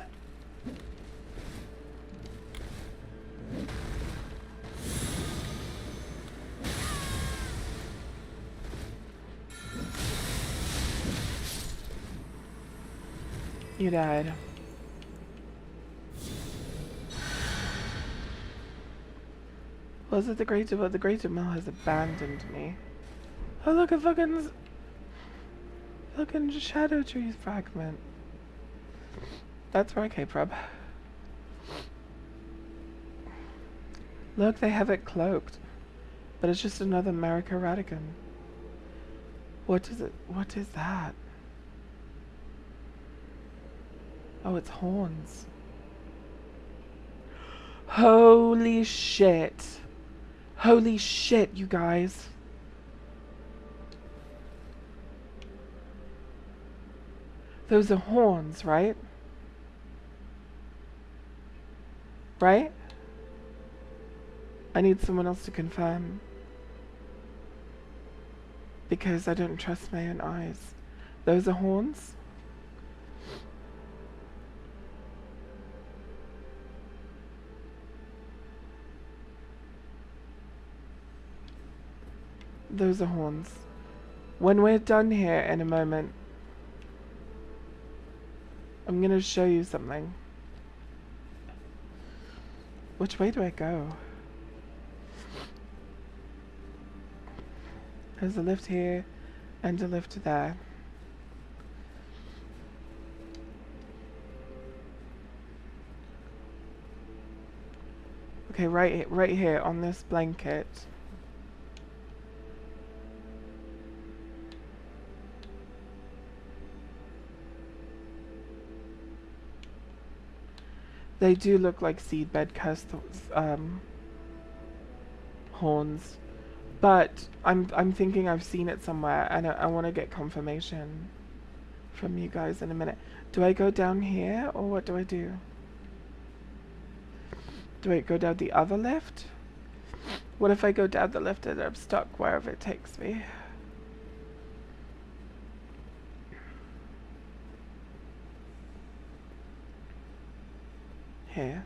You died. Was it the greater? But the greater mill has abandoned me. Oh look, a fucking shadow tree fragment. That's right, K-Prub. Look, they have it cloaked, but it's just another America Radigan. What is it? What is that? Oh, it's horns. Holy shit. Holy shit, you guys. Those are horns, right? Right? I need someone else to confirm. Because I don't trust my own eyes. Those are horns? Those are horns. When we're done here in a moment, I'm gonna show you something. Which way do I go? There's a lift here and a lift there. Okay, right here on this blanket. They do look like seedbed cursed horns, but I'm thinking I've seen it somewhere, and I want to get confirmation from you guys in a minute. Do I go down here, or what do I do? Do I go down the other lift? What if I go down the lift and I'm stuck wherever it takes me? Here.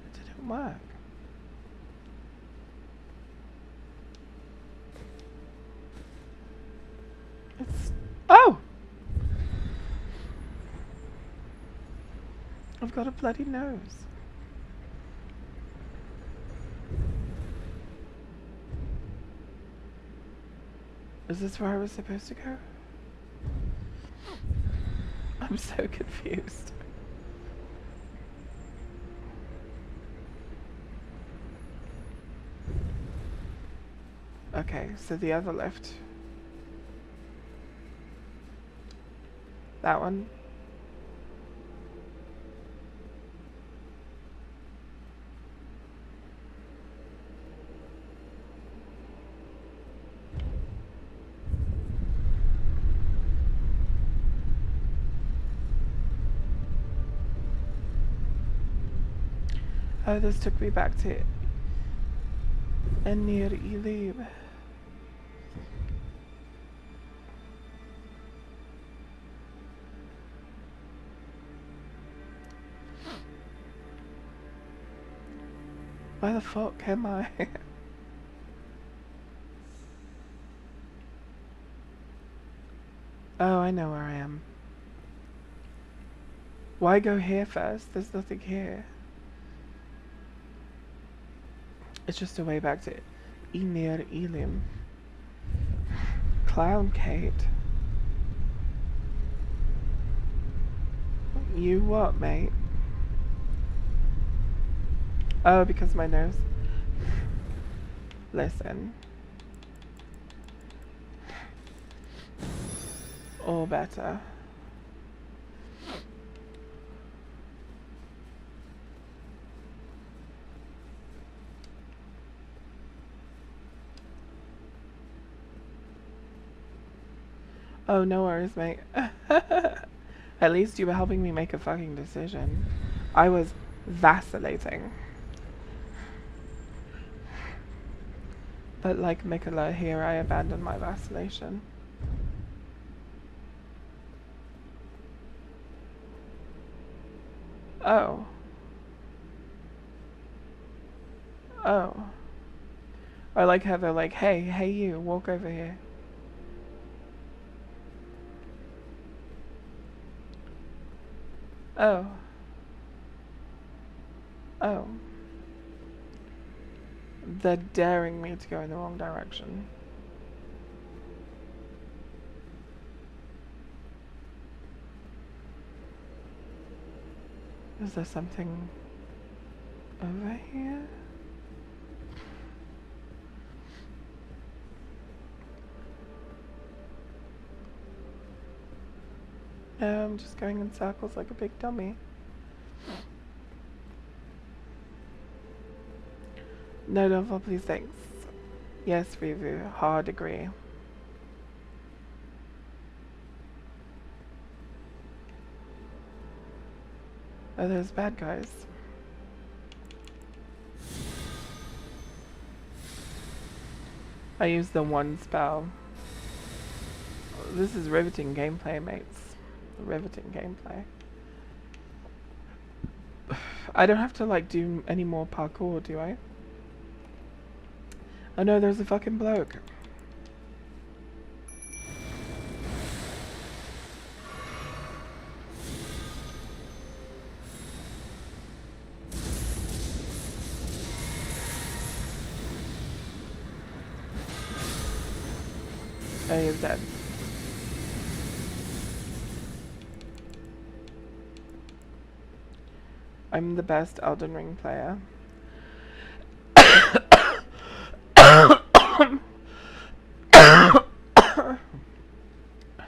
It didn't work. It's... Oh! I've got a bloody nose. Is this where I was supposed to go? I'm so confused. Okay, so the other lift. That one. Oh, this took me back to near Elib. Where the fuck am I? Oh, I know where I am. Why go here first? There's nothing here. It's just a way back to near Elim. Clown Kate. You what, mate? Oh, because my nose. Listen. All better. Oh, no worries, mate. At least you were helping me make a fucking decision. I was vacillating. But like Mikola, here I abandoned my vacillation. Oh. Oh. I like how they're like, hey you, walk over here. Oh. Oh. They're daring me to go in the wrong direction. Is there something over here? No, I'm just going in circles like a big dummy. No, please, thanks. Yes, Rivu, hard agree. Oh, there's bad guys. I used the one spell. This is riveting gameplay, mates. Riveting gameplay. I don't have to, like, do any more parkour, do I? Oh no, there's a fucking bloke. Oh, he's dead. I'm the best Elden Ring player.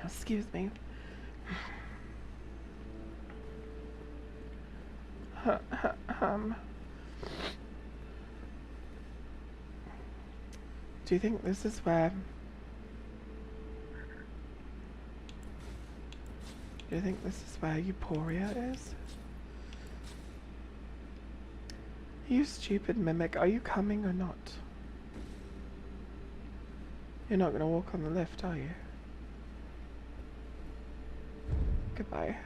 Excuse me. Do you think this is where... Do you think this is where Euphoria is? You stupid mimic, are you coming or not? You're not gonna walk on the lift, are you? Goodbye.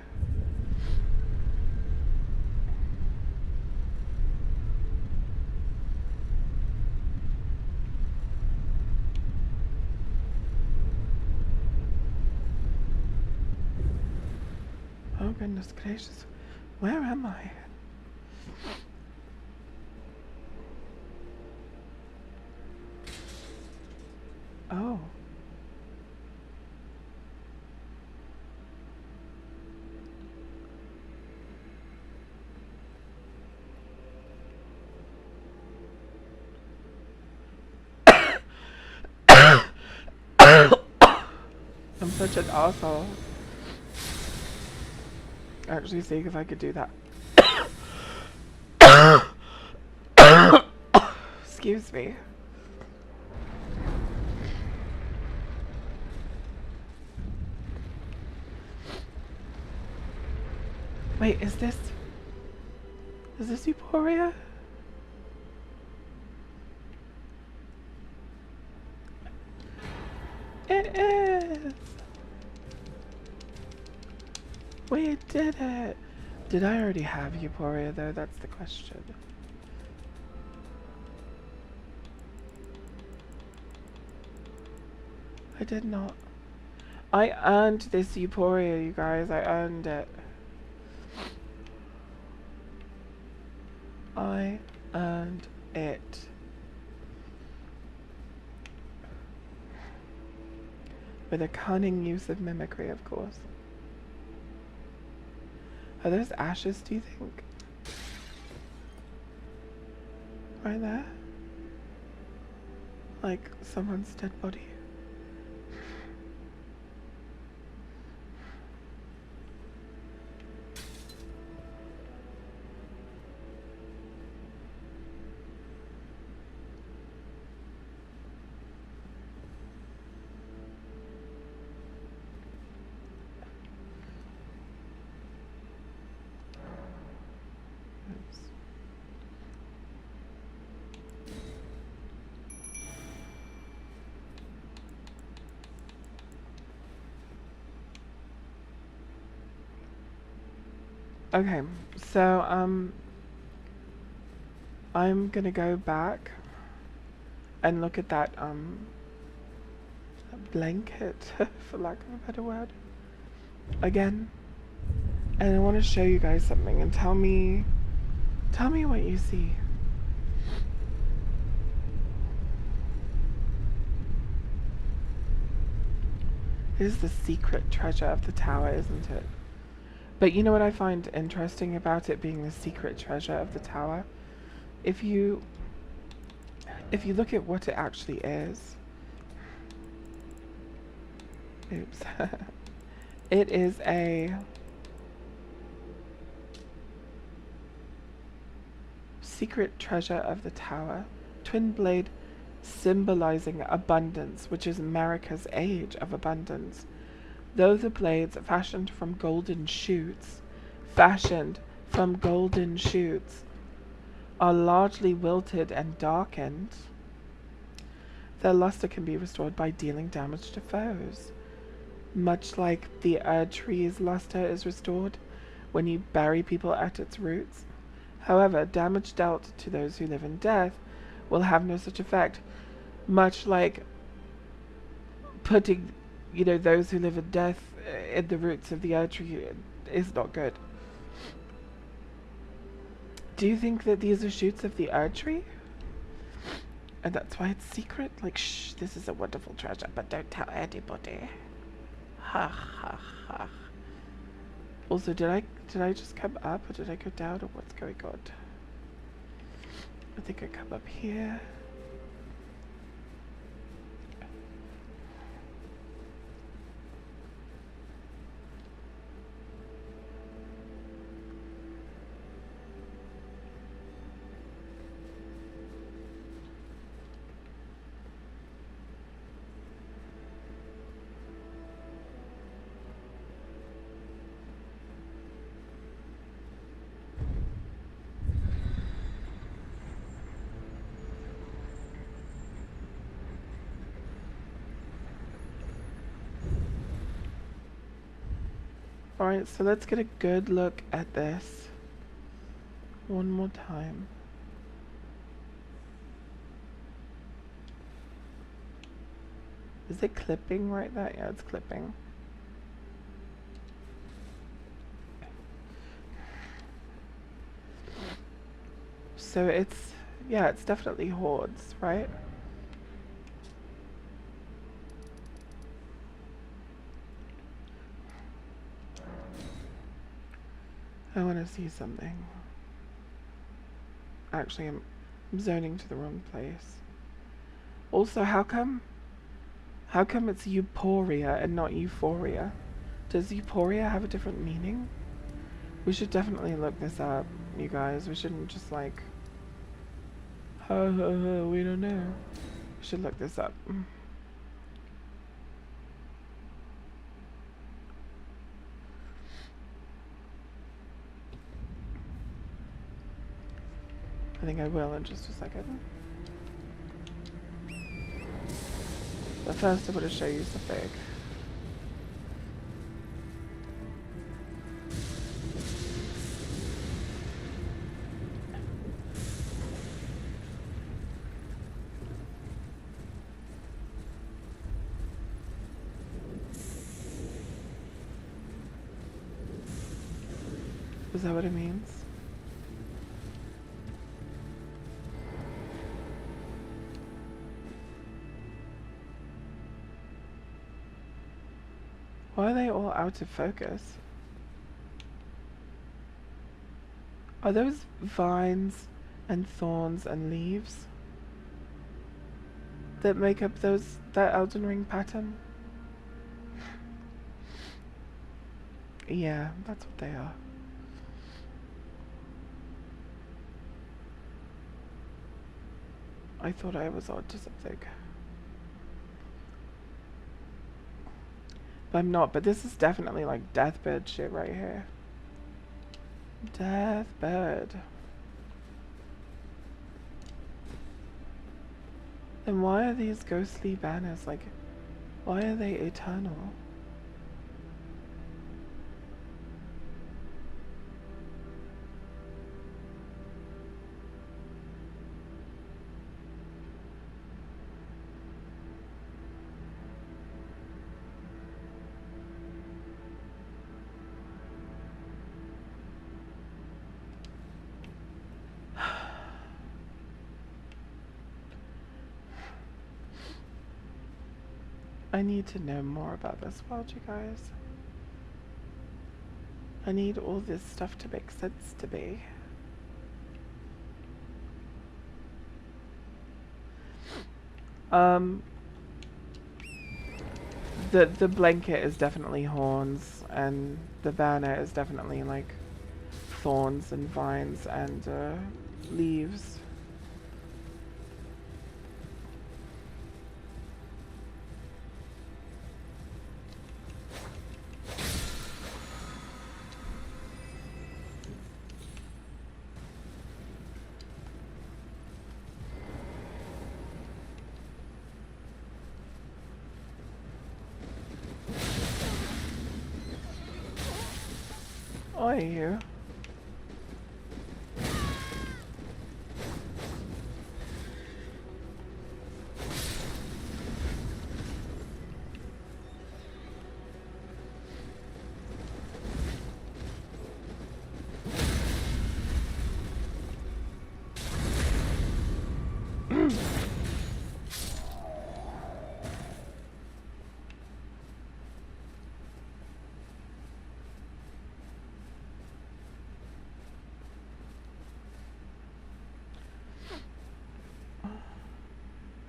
Oh goodness gracious, where am I? Oh. such an asshole. Actually, seeing if I could do that. Excuse me. Wait, is this Euphoria? It is! We did it! Did I already have Euphoria though? That's the question. I did not. I earned this Euphoria, you guys. I earned it. I earned it. With a cunning use of mimicry, of course. Are those ashes, do you think? Right there? Like someone's dead body. Okay, so I'm gonna go back and look at that blanket, for lack of a better word, again, and I want to show you guys something and tell me what you see. It is the secret treasure of the tower, isn't it? But you know what I find interesting about it being the secret treasure of the tower? If you look at what it actually is, oops, it is a secret treasure of the tower, twin blade symbolizing abundance, which is America's age of abundance. Though the blades fashioned from golden shoots, are largely wilted and darkened, their luster can be restored by dealing damage to foes. Much like the tree's luster is restored when you bury people at its roots. However, damage dealt to those who live in death will have no such effect. Much like putting, those who live in death in the roots of the tree is not good. Do you think that these are shoots of the tree? And that's why it's secret? Like, shh, this is a wonderful treasure, but don't tell anybody. Ha ha ha. Also, did I just come up or did I go down or what's going on? I think I come up here. Alright, so let's get a good look at this one more time. Is it clipping right there? Yeah, it's clipping. So it's definitely hordes, right? I want to see something. Actually, I'm zoning to the wrong place. Also, how come How come it's euphoria and not euphoria? Does euphoria have a different meaning? We should definitely look this up, you guys. We shouldn't just like, we don't know. We should look this up. I think I will in just a second. But first I want to show you something. Is that what it means? Why are they all out of focus? Are those vines and thorns and leaves that make up that Elden Ring pattern? Yeah, that's what they are. I thought I was onto something. But I'm not, but this is definitely like deathbed shit right here. Deathbed. And why are these ghostly banners like, why are they eternal? I need to know more about this world, you guys. I need all this stuff to make sense to me. The blanket is definitely horns, and the banner is definitely like thorns and vines and leaves. Oh, you.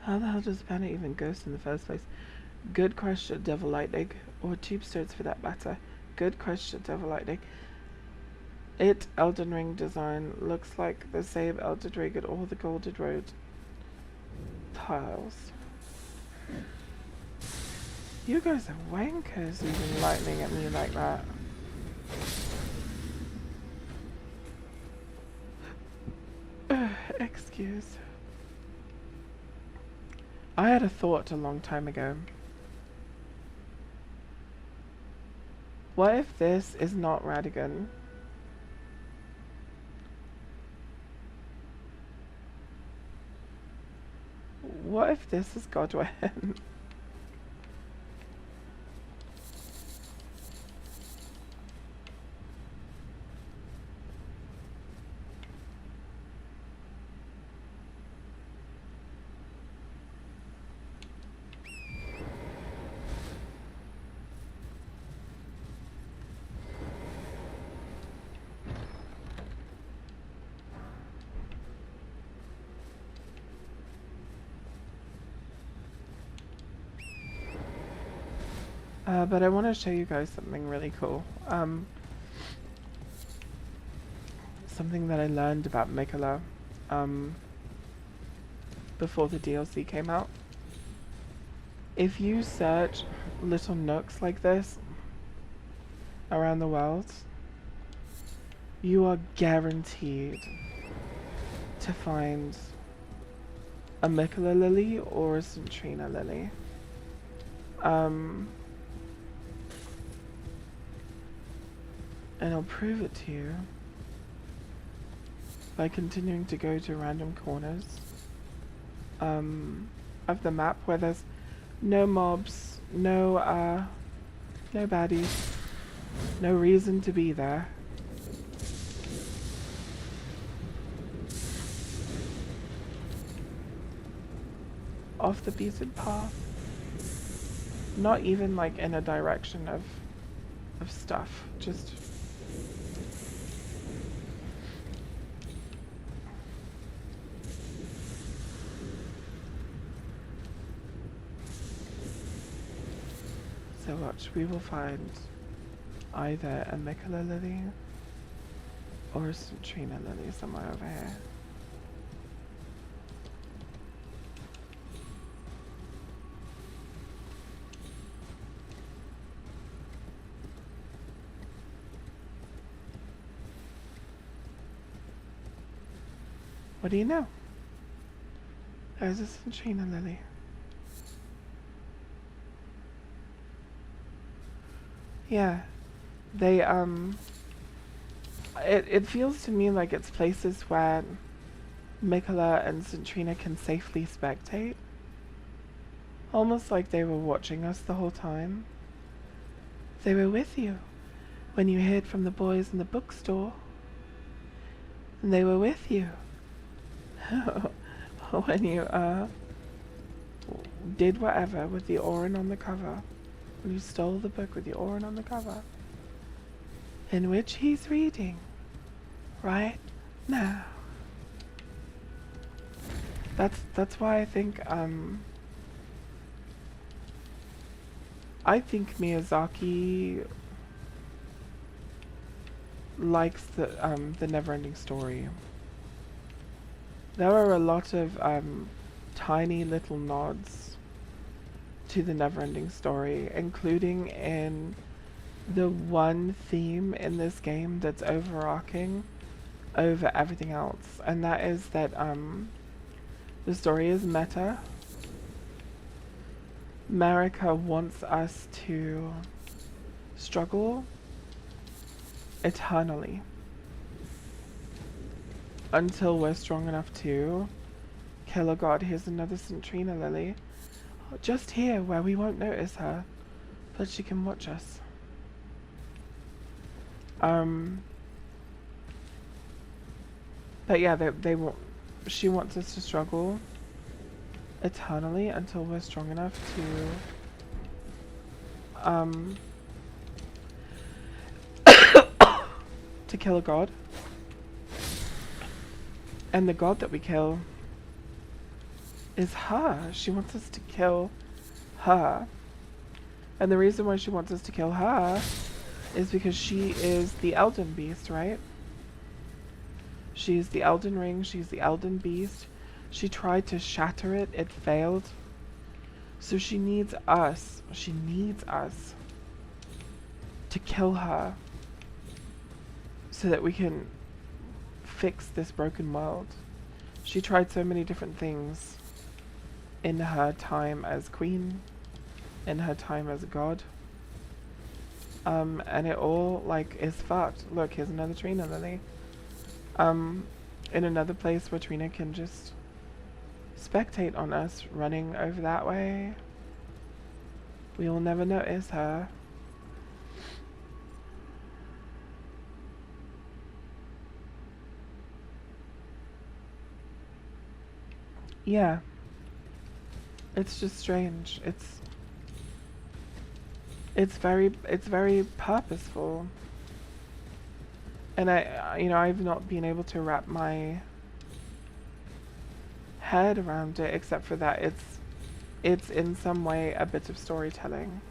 How the hell does banner even ghost in the first place? Good question, Devil Lightning. Or Tube Stones for that matter. Good question, Devil Lightning. Elden Ring design looks like the same Elden Ring and all the Golden Road tiles. You guys are wankers even lightning at me like that. Excuse. I had a thought a long time ago. What if this is not Radigan? What if this is Godwin? But I want to show you guys something really cool. Something that I learned about Mikola before the DLC came out. If you search little nooks like this around the world, you are guaranteed to find a Mikola lily or a Centrina lily. And I'll prove it to you by continuing to go to random corners of the map where there's no mobs, no baddies, no reason to be there. Off the beaten path. Not even like in a direction of stuff, just so watch, we will find either a Mikola lily or a Centrina lily somewhere over here. What do you know? There's a Centrina lily. Yeah, they it feels to me like it's places where Mikola and Centrina can safely spectate. Almost like they were watching us the whole time. They were with you when you hid from the boys in the bookstore. And they were with you when you did whatever with the Orin on the cover. When you stole the book with the Orin on the cover. In which he's reading right now. That's why I think Miyazaki likes the Neverending Story. There are a lot of tiny little nods to the Neverending Story, including in the one theme in this game that's overarching over everything else, and that is that the story is meta. Marika wants us to struggle eternally until we're strong enough to kill a god. Here's another Centrina lily. Just here, where we won't notice her, but she can watch us. But yeah, they want. She wants us to struggle eternally until we're strong enough to kill a god. And the god that we kill is her. She wants us to kill her. And the reason why she wants us to kill her is because she is the Elden Beast, right? She's the Elden Ring, she's the Elden Beast. She tried to shatter it, it failed. So she needs us to kill her so that we can fix this broken world. She tried so many different things in her time as queen, in her time as a god. And it all, like, is fucked. Look, here's another Trina lily. In another place where Trina can just spectate on us running over that way. We will never notice her. Yeah. It's just strange. It's very purposeful. And I've not been able to wrap my head around it, except for that it's in some way a bit of storytelling.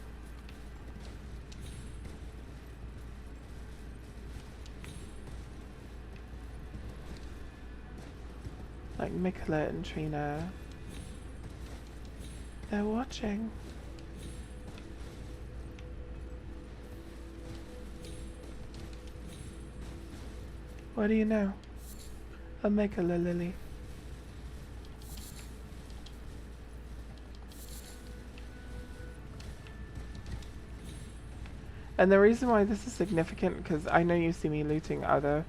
like Mikola and Trina. They're watching. What do you know? A Mikola Lily. And the reason why this is significant, because I know you see me looting other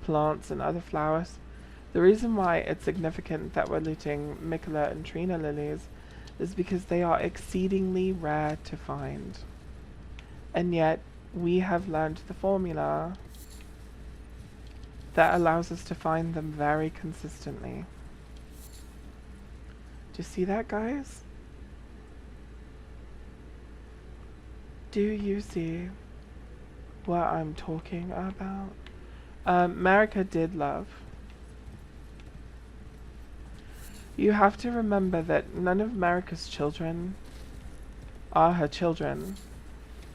plants and other flowers. The reason why it's significant that we're looting Mikola and Trina lilies is because they are exceedingly rare to find. And yet, we have learned the formula that allows us to find them very consistently. Do you see that, guys? Do you see what I'm talking about? Marika did love. You have to remember that none of Marika's children are her children.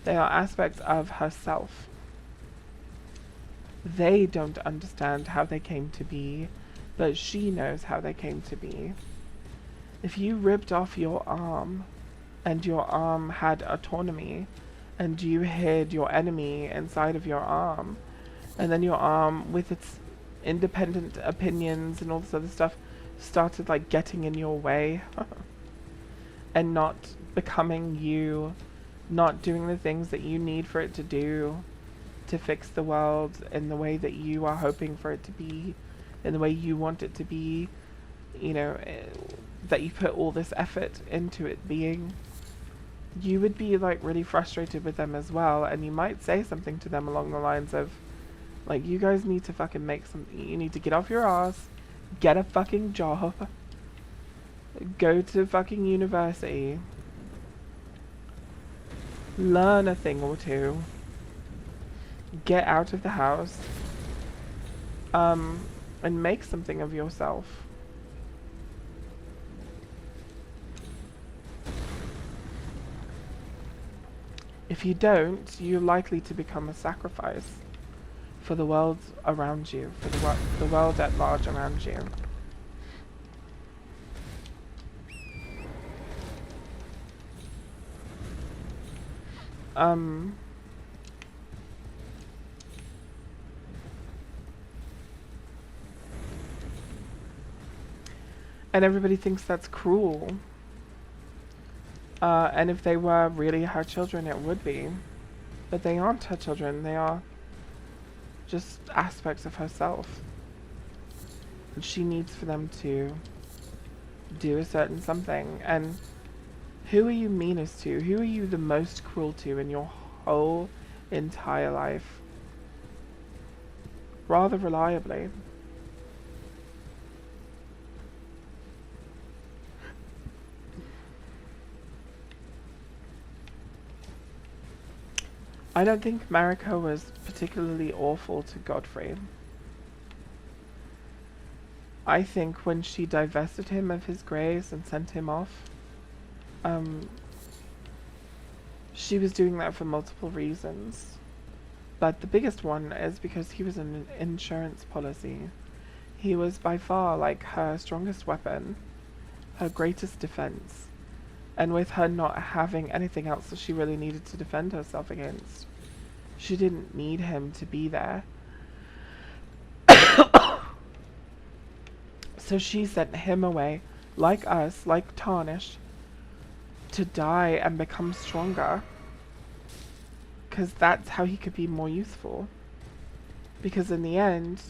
They are aspects of herself. They don't understand how they came to be, but she knows how they came to be. If you ripped off your arm, and your arm had autonomy, and you hid your enemy inside of your arm, and then your arm, with its independent opinions and all this other stuff, started like getting in your way, and not becoming you, not doing the things that you need for it to do to fix the world in the way that you are hoping for it to be, in the way you want it to be, you know, that you put all this effort into it being, you would be like really frustrated with them as well, and you might say something to them along the lines of, like, you guys need to fucking make something, you need to get off your ass, get a fucking job, go to fucking university, learn a thing or two, get out of the house, and make something of yourself. If you don't, you're likely to become a sacrifice for the world around you, for the world at large around you. And everybody thinks that's cruel. And if they were really her children, it would be. But they aren't her children, they are just aspects of herself. And she needs for them to do a certain something. And who are you meanest to? Who are you the most cruel to in your whole entire life? Rather reliably. I don't think Marika was particularly awful to Godfrey. I think when she divested him of his grace and sent him off, she was doing that for multiple reasons. But the biggest one is because he was an insurance policy. He was by far like her strongest weapon, her greatest defense. And with her not having anything else that she really needed to defend herself against, she didn't need him to be there. So she sent him away, like us, like Tarnished, to die and become stronger. Because that's how he could be more useful. Because in the end,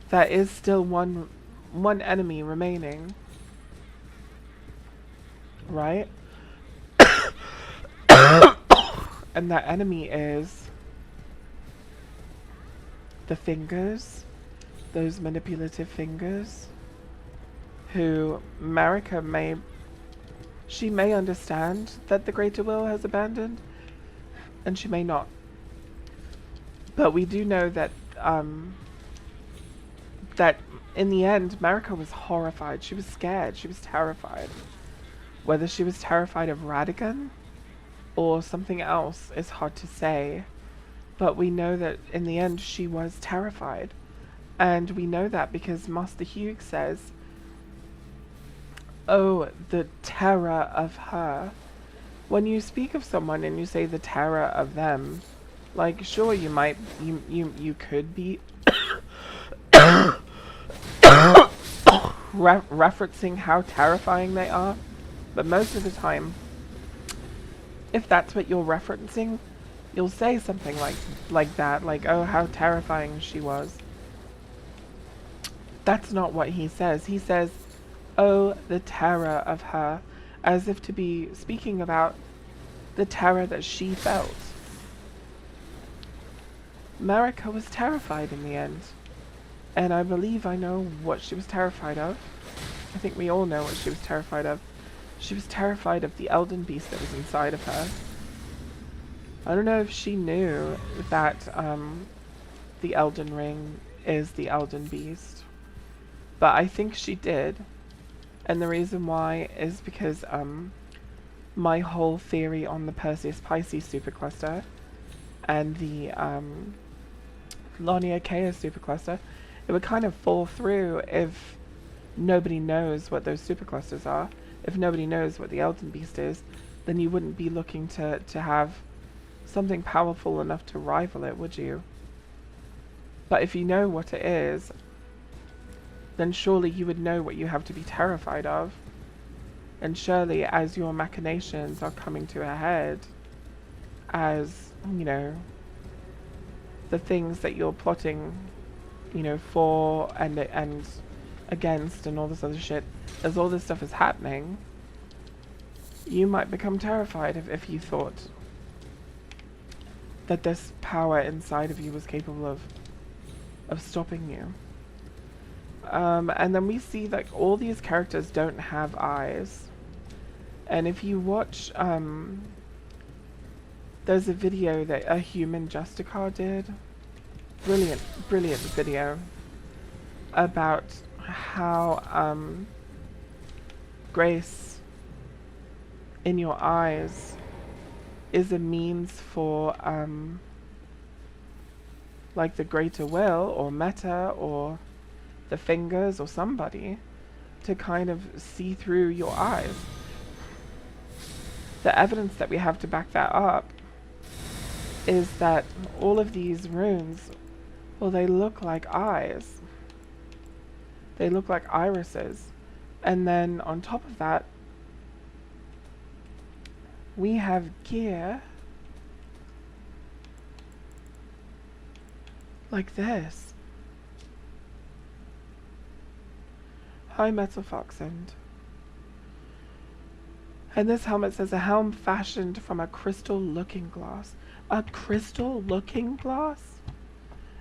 there is still one enemy remaining. Right? And that enemy is the fingers, those manipulative fingers, who Marika may understand that the greater will has abandoned, and she may not. But we do know that that in the end, Marika was horrified. She was scared. She was terrified. Whether she was terrified of Radigan or something else is hard to say. But we know that in the end she was terrified. And we know that because Master Hugh says, oh, the terror of her. When you speak of someone and you say the terror of them, like, sure, you could be referencing how terrifying they are, but most of the time, if that's what you're referencing, you'll say something like that, like, oh, how terrifying she was. That's not what he says. He says, oh, the terror of her, as if to be speaking about the terror that she felt. Marika was terrified in the end, and I believe I know what she was terrified of. I think we all know what she was terrified of. She was terrified of the Elden Beast that was inside of her. I don't know if she knew that the Elden Ring is the Elden Beast, but I think she did. And the reason why is because my whole theory on the Perseus Pisces supercluster and the Lonia Chaos supercluster, it would kind of fall through if nobody knows what those superclusters are. If nobody knows what the Elden Beast is, then you wouldn't be looking to have something powerful enough to rival it, would you? But if you know what it is, then surely you would know what you have to be terrified of. And surely as your machinations are coming to a head, as, you know, the things that you're plotting, you know, for and against and all this other shit, as all this stuff is happening, you might become terrified if you thought that this power inside of you was capable of stopping you. And then we see that all these characters don't have eyes. And if you watch, there's a video that a human Justicar did. Brilliant video about how, grace in your eyes is a means for, like the greater will, or meta, or the fingers, or somebody, to kind of see through your eyes. The evidence that we have to back that up is that all of these runes, well, they look like eyes. They look like irises. And then on top of that, we have gear like this. High metal foxend. And this helmet says a helm fashioned from a crystal looking glass. A crystal looking glass?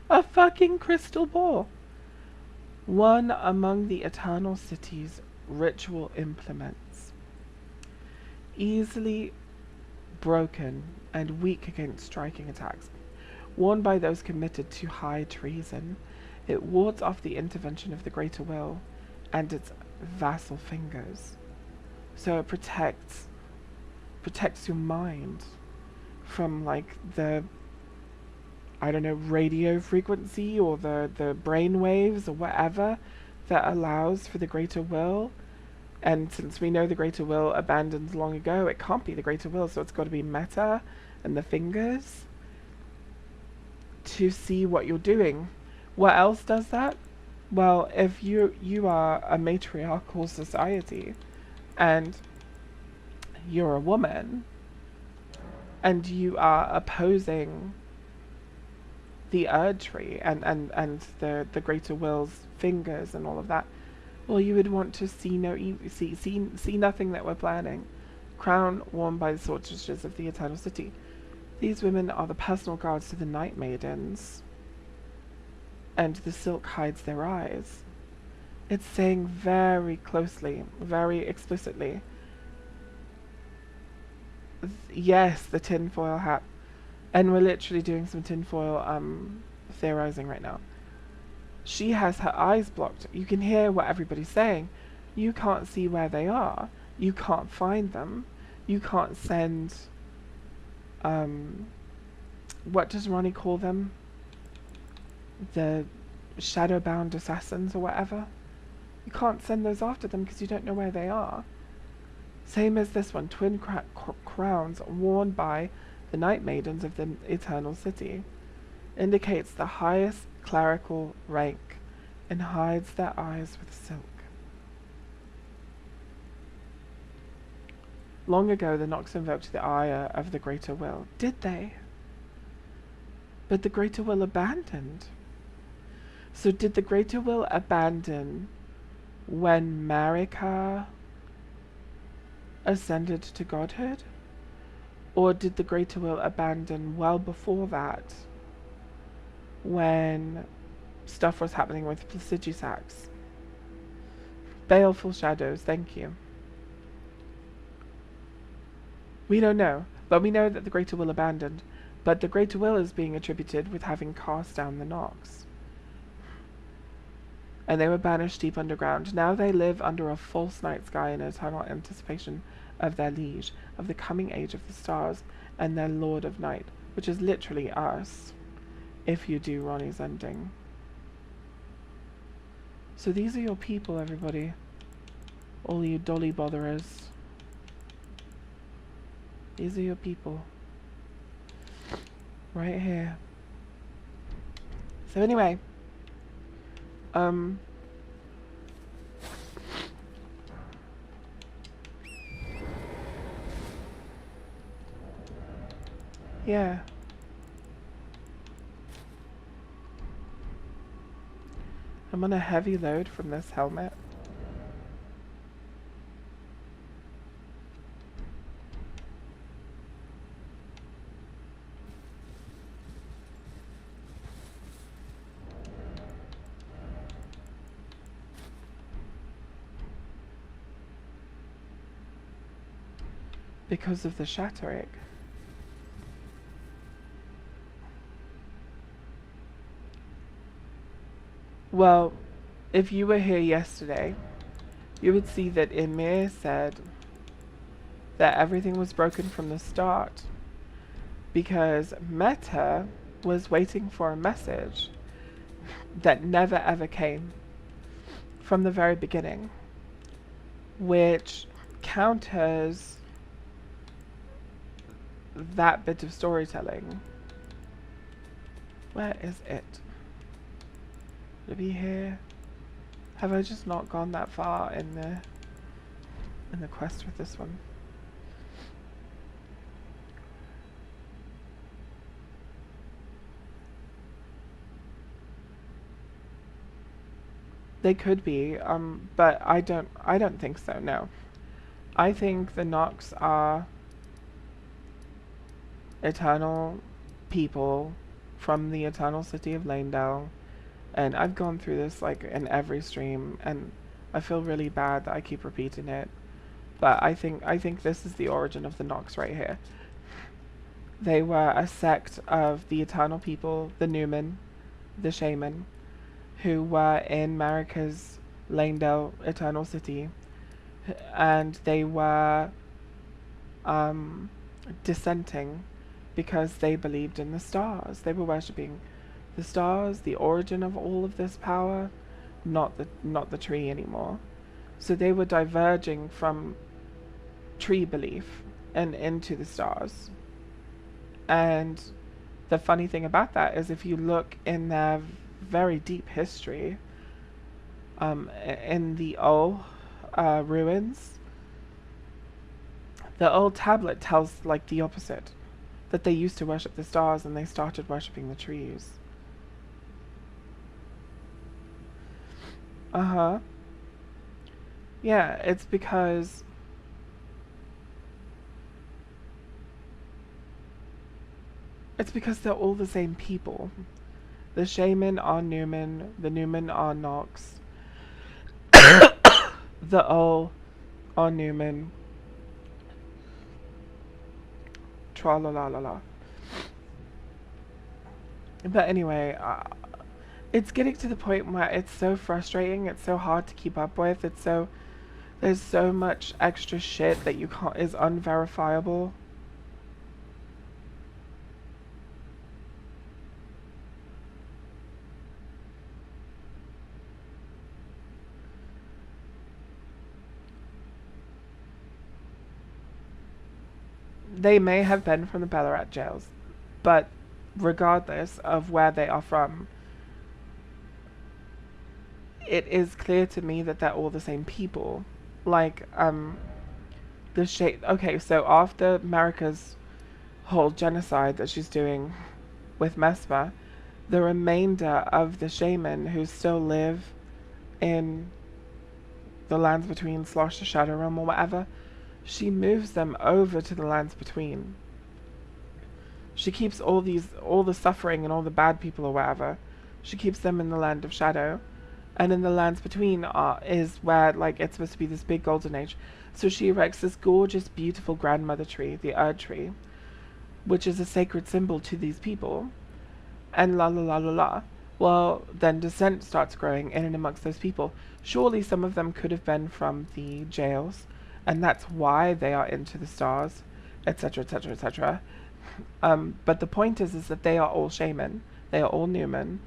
A fucking crystal ball. One among the Eternal City's ritual implements. Easily broken and weak against striking attacks. Worn by those committed to high treason, it wards off the intervention of the greater will and its vassal fingers. So it protects your mind from, like, the, I don't know, radio frequency or the brain waves or whatever that allows for the greater will. And since we know the greater will abandoned long ago, it can't be the greater will, so it's got to be meta and the fingers to see what you're doing. What else does that? Well, if you are a matriarchal society and you're a woman and you are opposing the Erd tree and the greater will's fingers and all of that, well, you would want to see nothing that we're planning. Crown worn by the sorceresses of the Eternal City. These women are the personal guards to the Night Maidens, and the silk hides their eyes. It's saying very closely, very explicitly, yes, the tinfoil hat. And we're literally doing some tinfoil theorizing right now. She has her eyes blocked. You can hear what everybody's saying. You can't see where they are. You can't find them. You can't send, what does Ronnie call them? The shadow-bound assassins or whatever. You can't send those after them because you don't know where they are. Same as this one, twin crowns worn by the Night Maidens of the Eternal City. Indicates the highest clerical rank and hides their eyes with silk. Long ago the Nox invoked the ire of the Greater Will. Did they? But the Greater Will abandoned. So did the Greater Will abandon when Marika ascended to godhood? Or did the Greater Will abandon well before that, when stuff was happening with Placidusax? Baleful shadows, thank you. We don't know, but we know that the Greater Will abandoned. But the Greater Will is being attributed with having cast down the Nox. And they were banished deep underground. Now they live under a false night sky in eternal anticipation of their liege, of the coming age of the stars, and their Lord of Night, which is literally us, if you do Ronnie's ending. So these are your people, everybody. All you dolly botherers. These are your people. Right here. So anyway. Yeah. I'm on a heavy load from this helmet. Because of the shattering. Well, if you were here yesterday, you would see that Emir said that everything was broken from the start because Meta was waiting for a message that never ever came from the very beginning, which counters that bit of storytelling. Where is it? Would it be here? Have I just not gone that far in the quest with this one? They could be, but I don't think so, no. I think the Nox are eternal people from the eternal city of Lanedale. And I've gone through this like in every stream, and I feel really bad that I keep repeating it. But I think this is the origin of the Nox right here. They were a sect of the eternal people, the Newman, the Shaman, who were in Marika's Lanedale eternal city, and they were dissenting because they believed in the stars. They were worshipping the stars, the origin of all of this power, not the tree anymore. So they were diverging from tree belief and into the stars. And the funny thing about that is if you look in their very deep history, in the old ruins, the old tablet tells like the opposite, that they used to worship the stars and they started worshipping the trees. Uh-huh. Yeah, it's because they're all the same people. The Shaman are Newman, the Newman are Nox, the Ol are Newman. Tra la la la la. But anyway, it's getting to the point where it's so frustrating, it's so hard to keep up with, there's so much extra shit that you can't, is unverifiable. They may have been from the Ballarat jails, but regardless of where they are from, it is clear to me that they're all the same people. Like, the shape. Okay, so after America's whole genocide that she's doing with Mesmer, the remainder of the shaman who still live in the lands between slash the Shadow Realm or whatever, she moves them over to the lands between. She keeps all the suffering and all the bad people or whatever, she keeps them in the land of shadow, and in the lands between is where, like, it's supposed to be this big golden age. So she erects this gorgeous, beautiful grandmother tree, the Erd tree, which is a sacred symbol to these people, and la la la la la. Well, then dissent starts growing in and amongst those people. Surely some of them could have been from the jails, and that's why they are into the stars, etc., etc., etc. But the point is that they are all shaman, they are all Newman,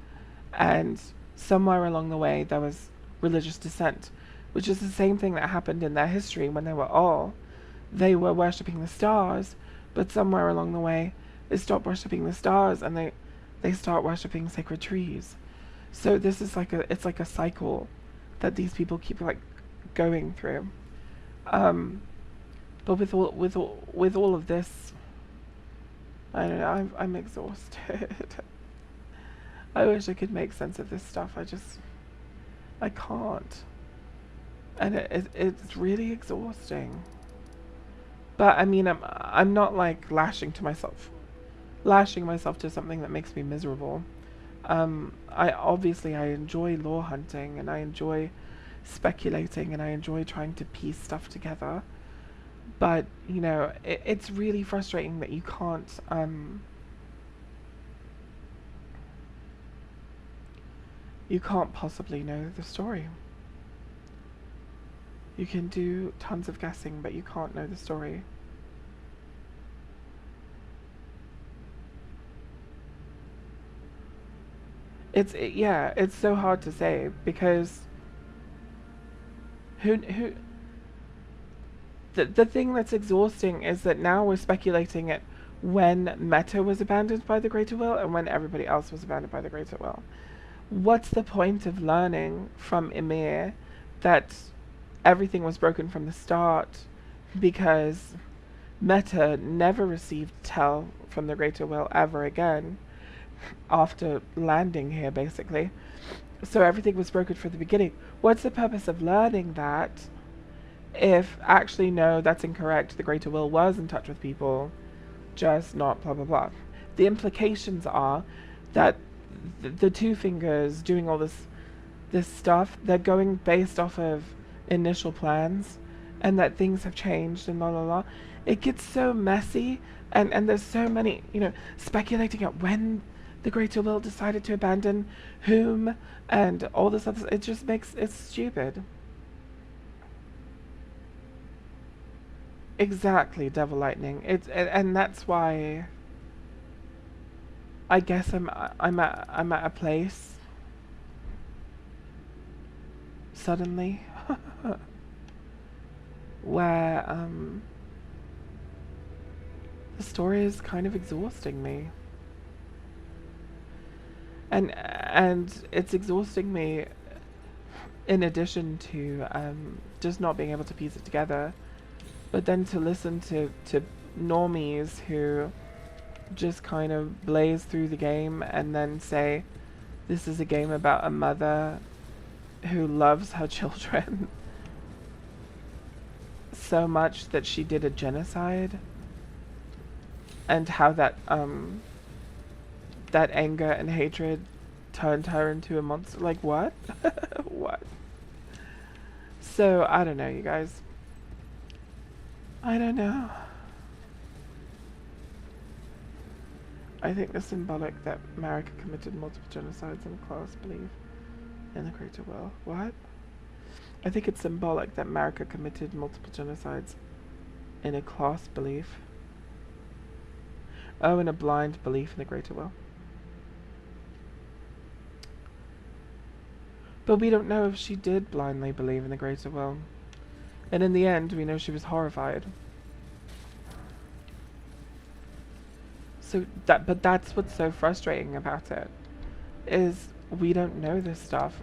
and somewhere along the way there was religious dissent, which is the same thing that happened in their history when they were worshipping the stars, but somewhere along the way they stopped worshipping the stars and they start worshipping sacred trees. So this is it's like a cycle that these people keep like going through. But with all of this, I don't know, I'm exhausted. I wish I could make sense of this stuff. I can't. And it's really exhausting. But I mean, I'm not like lashing myself to something that makes me miserable. I enjoy lore hunting, and I enjoy speculating, and I enjoy trying to piece stuff together. But you know, it's really frustrating that you can't possibly know the story. You can do tons of guessing, but you can't know the story. It's so hard to say, because who the thing that's exhausting is that now we're speculating it when Meta was abandoned by the Greater Will and when everybody else was abandoned by the Greater Will. What's the point of learning from Ymir that everything was broken from the start because Meta never received tell from the Greater Will ever again after landing here, basically? So everything was broken from the beginning. What's the purpose of learning that if actually no, that's incorrect, the Greater Will was in touch with people, just not blah blah blah? The implications are that the Two Fingers doing all this stuff, they're going based off of initial plans, and that things have changed and la la la. It gets so messy, and there's so many, you know, speculating at when the Greater Will decided to abandon whom and all this other. It just makes it stupid. Exactly, Devil Lightning. And that's why I guess I'm at a place suddenly where the story is kind of exhausting me. And it's exhausting me in addition to just not being able to piece it together, but then to listen to normies who just kind of blaze through the game and then say this is a game about a mother who loves her children so much that she did a genocide, and how that that anger and hatred turned her into a monster. Like, what? What? So I don't know, you guys. I don't know. I think it's symbolic that Marika committed multiple genocides in class belief in the Greater Will. What? I think it's symbolic that Marika committed multiple genocides in a class belief. Oh, in a blind belief in the Greater Will. But we don't know if she did blindly believe in the Greater Will. And in the end, we know she was horrified. But that's what's so frustrating about it, is we don't know this stuff,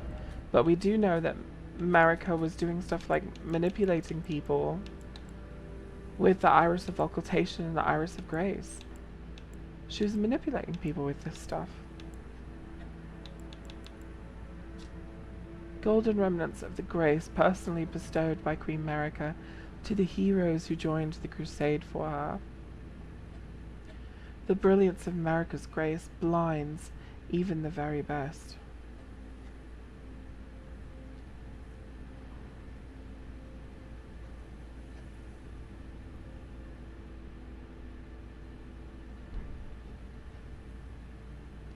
but we do know that Marika was doing stuff like manipulating people with the Iris of Occultation and the Iris of Grace. She was manipulating people with this stuff. Golden remnants of the grace personally bestowed by Queen Marika to the heroes who joined the crusade for her. The brilliance of Marika's grace blinds even the very best.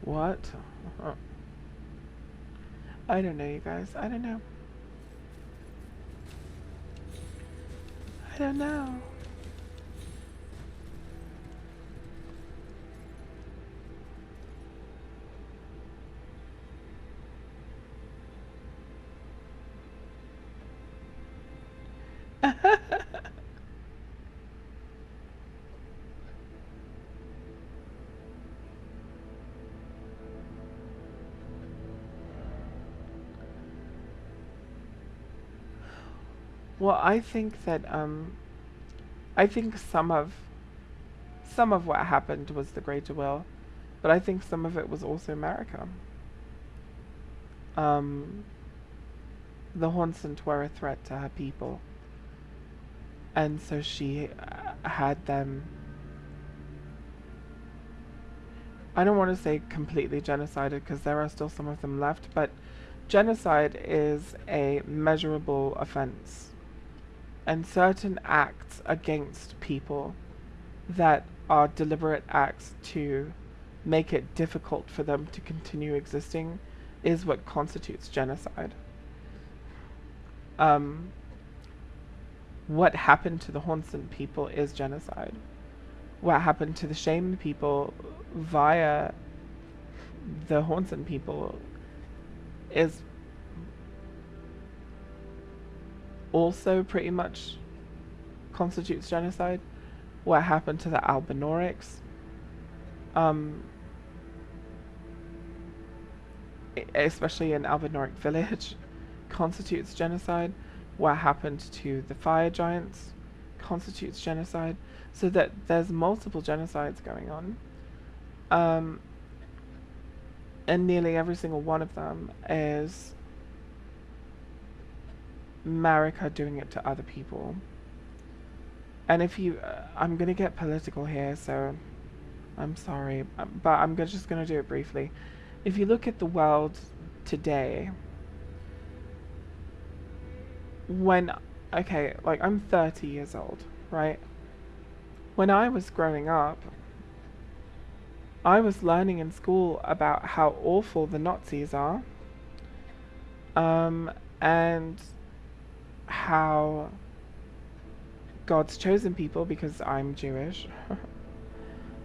What? I don't know, you guys. I don't know. I don't know. Well, I think that I think some of what happened was the greater will, but I think some of it was also Marika. Um, the Hornsent were a threat to her people, and so she had them. I don't want to say completely genocided because there are still some of them left, but genocide is a measurable offense. And certain acts against people that are deliberate acts to make it difficult for them to continue existing is what constitutes genocide. What happened to the Hornsent people is genocide. What happened to the shamed people via the Hornsent people is also pretty much constitutes genocide. What happened to the Albinorics, especially in Albinoric village, constitutes genocide. What happened to the fire giants constitutes genocide. So that there's multiple genocides going on. And nearly every single one of them is Marika doing it to other people. And if you, I'm gonna get political here, so I'm sorry, but I'm just gonna do it briefly. If you look at the world today, okay, like I'm 30 years old, right? When I was growing up, I was learning in school about how awful the Nazis are, and how God's chosen people, because I'm Jewish,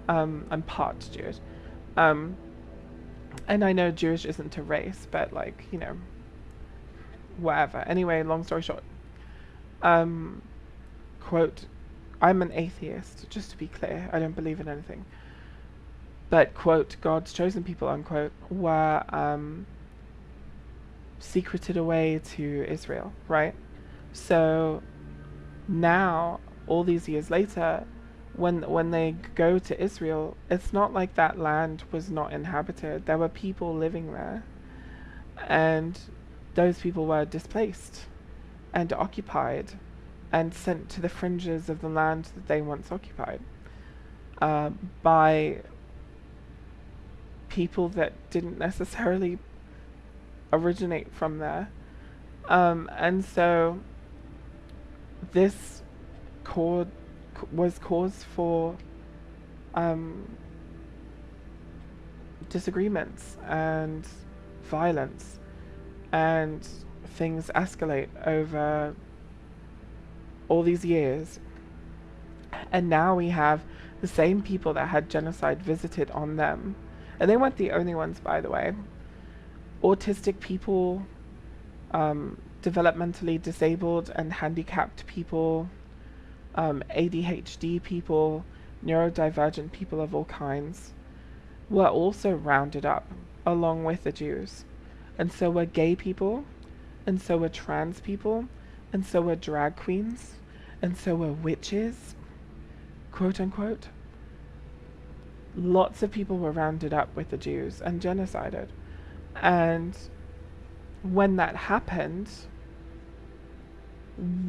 I'm part Jewish, and I know Jewish isn't a race, but like, you know, whatever. Anyway, long story short, quote, I'm an atheist, just to be clear, I don't believe in anything. But, quote, God's chosen people, unquote, were secreted away to Israel, right? So now, all these years later, when they go to Israel, it's not like that land was not inhabited. There were people living there, and those people were displaced and occupied and sent to the fringes of the land that they once occupied by people that didn't necessarily originate from there. And so this was cause for disagreements and violence, and things escalate over all these years. And now we have the same people that had genocide visited on them. And they weren't the only ones, by the way. Autistic people, developmentally disabled and handicapped people, ADHD people, neurodivergent people of all kinds were also rounded up along with the Jews. And so were gay people, and so were trans people, and so were drag queens, and so were witches, quote unquote. Lots of people were rounded up with the Jews and genocided. And when that happened,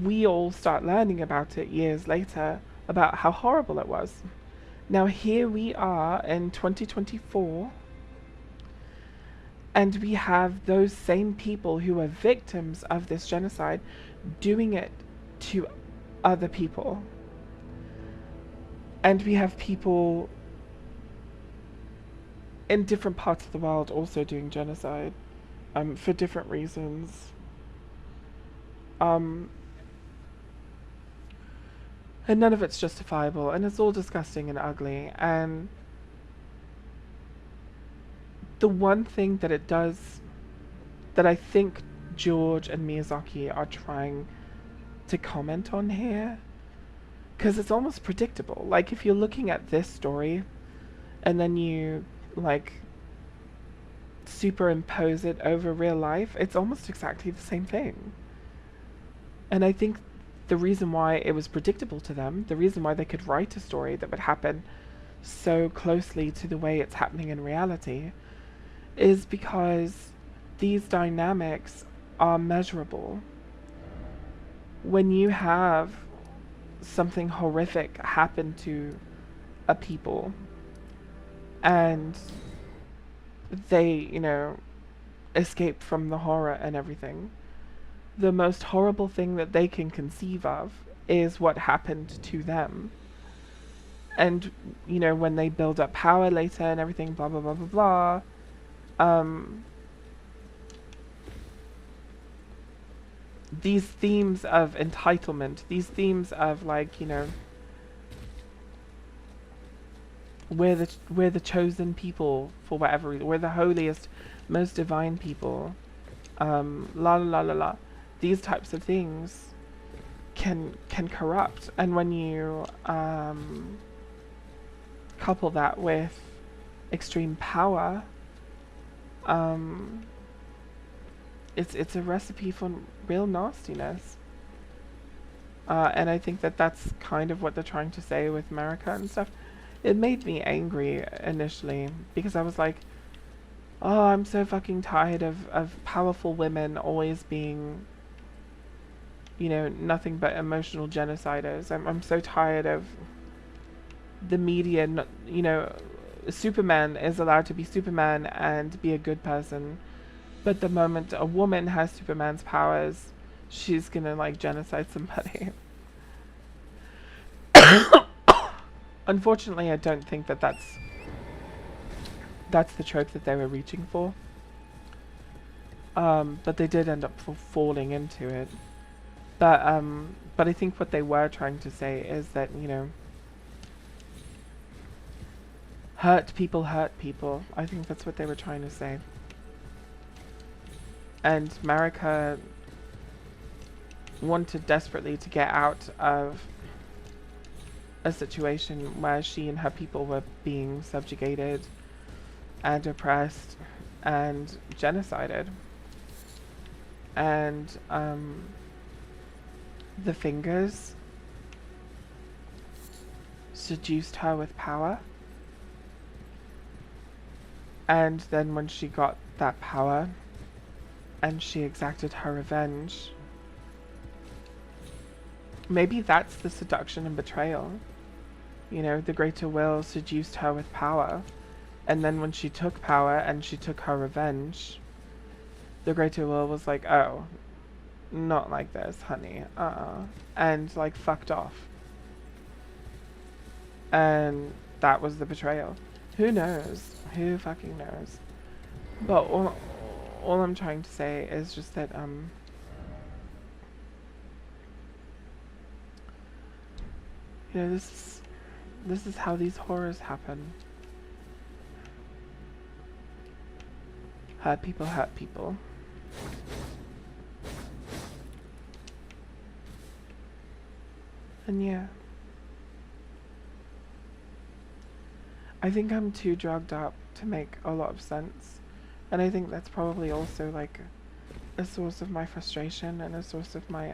we all start learning about it years later, about how horrible it was. Now here we are in 2024, and we have those same people who are victims of this genocide doing it to other people. And we have people in different parts of the world also doing genocide, for different reasons. And none of it's justifiable, and it's all disgusting and ugly. And the one thing that it does, that I think George and Miyazaki are trying to comment on here, because it's almost predictable. Like, if you're looking at this story, and then you, like, superimpose it over real life, it's almost exactly the same thing. And I think the reason why it was predictable to them, the reason why they could write a story that would happen so closely to the way it's happening in reality, is because these dynamics are measurable. When you have something horrific happen to a people, and they, you know, escape from the horror and everything, the most horrible thing that they can conceive of is what happened to them. And, you know, when they build up power later and everything, blah, blah, blah, blah, blah, these themes of entitlement, these themes of, like, you know, we're the chosen people for whatever reason, we're the holiest, most divine people, la la la la la. These types of things can corrupt, and when you couple that with extreme power, it's a recipe for real nastiness. And I think that that's kind of what they're trying to say with America and stuff. It made me angry initially, because I was like, oh, I'm so fucking tired of powerful women always being, you know, nothing but emotional genociders. I'm so tired of the media, you know, Superman is allowed to be Superman and be a good person, but the moment a woman has Superman's powers, she's gonna, like, genocide somebody. Unfortunately, I don't think that that's the trope that they were reaching for. But they did end up falling into it. But I think what they were trying to say is that, you know, hurt people hurt people. I think that's what they were trying to say. And Marika wanted desperately to get out of a situation where she and her people were being subjugated and oppressed and genocided. And the fingers seduced her with power. And then when she got that power and she exacted her revenge, maybe that's the seduction and betrayal. You know, the greater will seduced her with power, and then when she took power and she took her revenge, the greater will was like, oh, not like this, honey, and, like, fucked off. And that was the betrayal. Who knows? Who fucking knows? But all I'm trying to say is just that, you know, this is how these horrors happen. Hurt people hurt people. And yeah. I think I'm too drugged up to make a lot of sense. And I think that's probably also like a source of my frustration and a source of my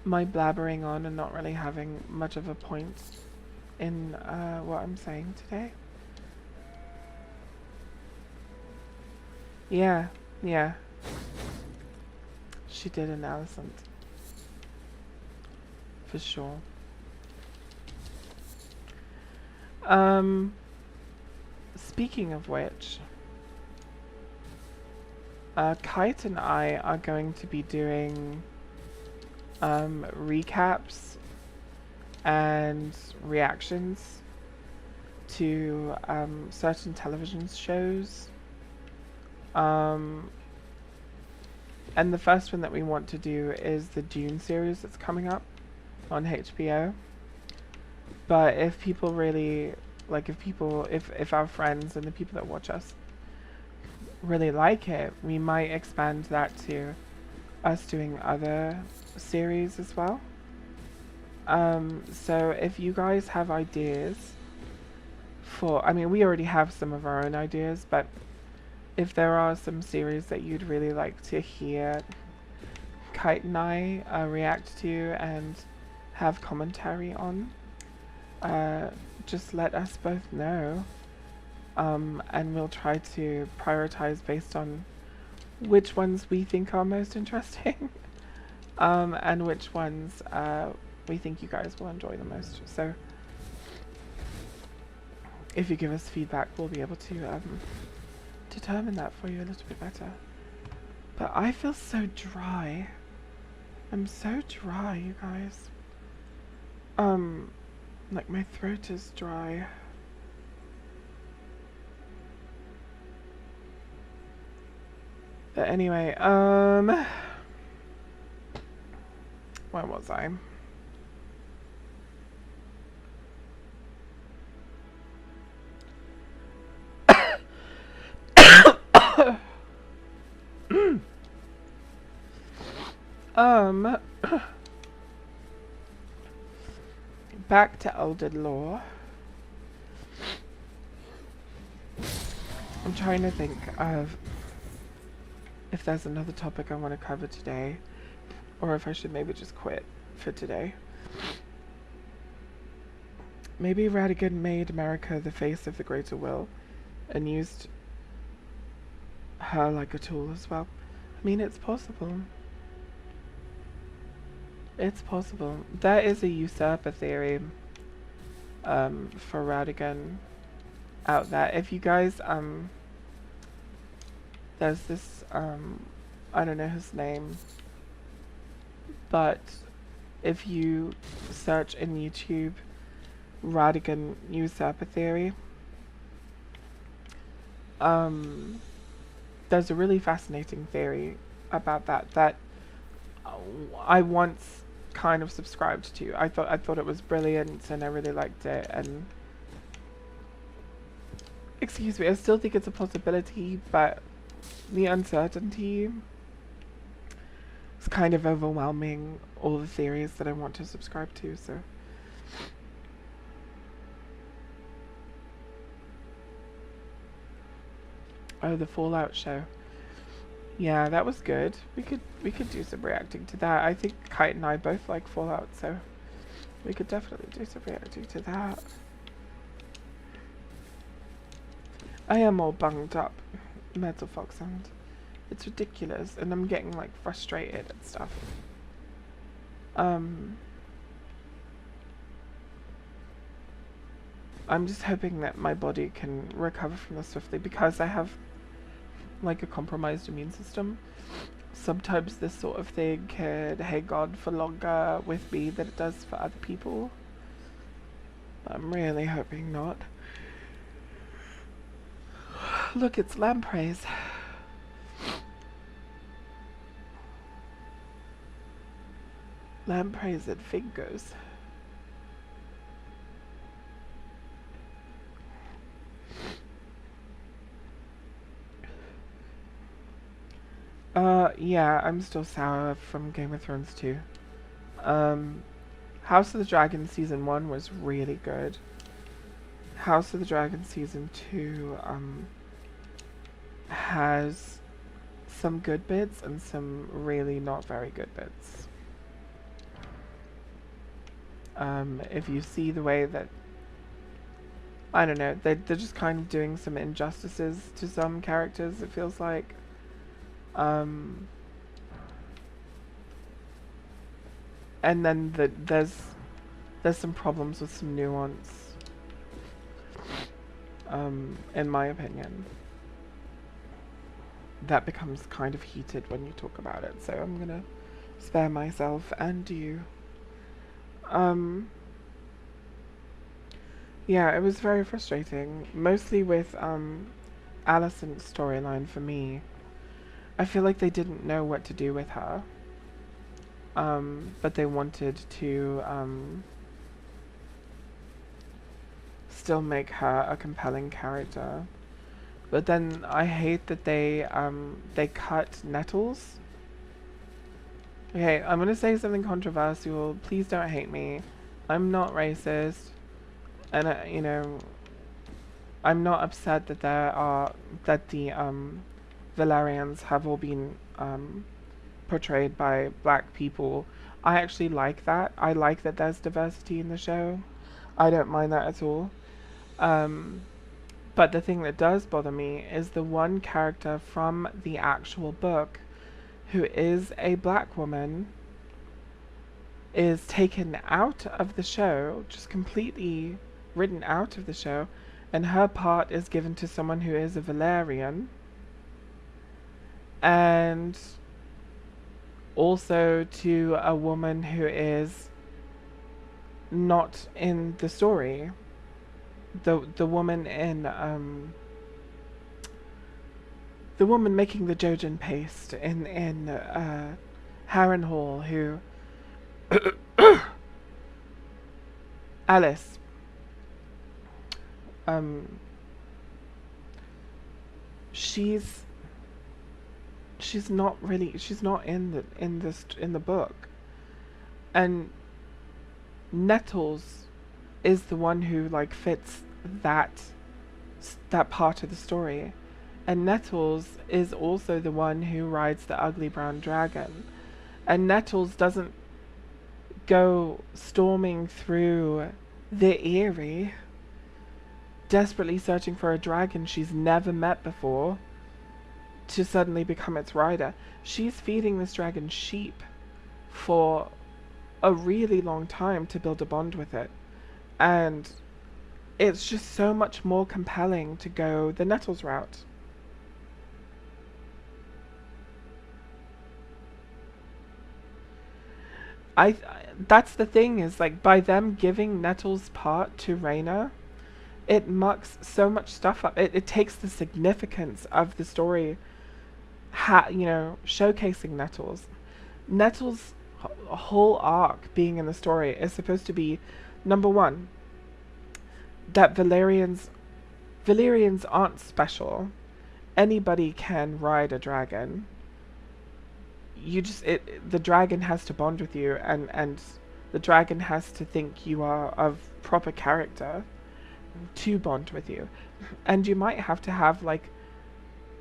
blabbering on and not really having much of a point in what I'm saying today. Yeah, yeah. She did an Alicent. For sure. Speaking of which, Kite and I are going to be doing recaps and reactions to certain television shows. And the first one that we want to do is the Dune series that's coming up on HBO. But if people really, like if our friends and the people that watch us really like it, we might expand that to us doing other series as well. So if you guys have ideas for, I mean, we already have some of our own ideas, but if there are some series that you'd really like to hear Kite and I react to and have commentary on, just let us both know. And we'll try to prioritize based on which ones we think are most interesting, and which ones we think you guys will enjoy the most. So if you give us feedback, we'll be able to determine that for you a little bit better. But I feel so dry. I'm so dry, you guys. Like my throat is dry. But anyway, where was I? Back to Elder Law. I'm trying to think of if there's another topic I want to cover today, or if I should maybe just quit for today. Maybe Radigan made America the face of the greater will and used her like a tool as well. I mean, it's possible. It's possible. There is a usurper theory for Radigan out there. If you guys, there's this, I don't know his name, but if you search in YouTube Radigan usurper theory, there's a really fascinating theory about that I once kind of subscribed to. I thought it was brilliant and I really liked it, and excuse me, I still think it's a possibility, but the uncertainty is kind of overwhelming all the theories that I want to subscribe to, so oh, the Fallout show. Yeah, that was good. We could do some reacting to that. I think Kite and I both like Fallout, so we could definitely do some reacting to that. I am all bunged up, Metal Fox, and it's ridiculous, and I'm getting like frustrated and stuff. I'm just hoping that my body can recover from this swiftly, because I have like a compromised immune system. Sometimes this sort of thing can hang on for longer with me than it does for other people. I'm really hoping not. Look, it's lampreys. Lampreys and fingers. Yeah, I'm still sour from Game of Thrones too. House of the Dragon season 1 was really good. House of the Dragon season 2 has some good bits and some really not very good bits. If you see the way that, I don't know, they're just kind of doing some injustices to some characters, it feels like. And then there's some problems with some nuance, in my opinion. That becomes kind of heated when you talk about it, so I'm gonna spare myself and you. Yeah, it was very frustrating, mostly with Alicent's storyline for me. I feel like they didn't know what to do with her, but they wanted to still make her a compelling character. But then I hate that they cut Nettles. Okay, I'm gonna say something controversial. Please don't hate me. I'm not racist, and you know, I'm not upset that the Valerians have all been portrayed by black people. I actually like that. I like that there's diversity in the show. I don't mind that at all. But the thing that does bother me is the one character from the actual book who is a black woman is taken out of the show, just completely written out of the show, and her part is given to someone who is a Valerian, and also to a woman who is not in the story. The woman in the woman making the Jojen paste in Harrenhal, who Alice, she's not in the book, and Nettles is the one who like fits that part of the story, and Nettles is also the one who rides the ugly brown dragon, and Nettles doesn't go storming through the Eyrie desperately searching for a dragon she's never met before to suddenly become its rider. She's feeding this dragon sheep for a really long time to build a bond with it, and it's just so much more compelling to go the Nettles route. That's the thing, is like by them giving Nettles' part to Rhaena, it mucks so much stuff up. It takes the significance of the story, showcasing Nettles. Nettles' whole arc being in the story is supposed to be, number one, that Valerians aren't special. Anybody can ride a dragon. The dragon has to bond with you, and the dragon has to think you are of proper character to bond with you. And you might have to have like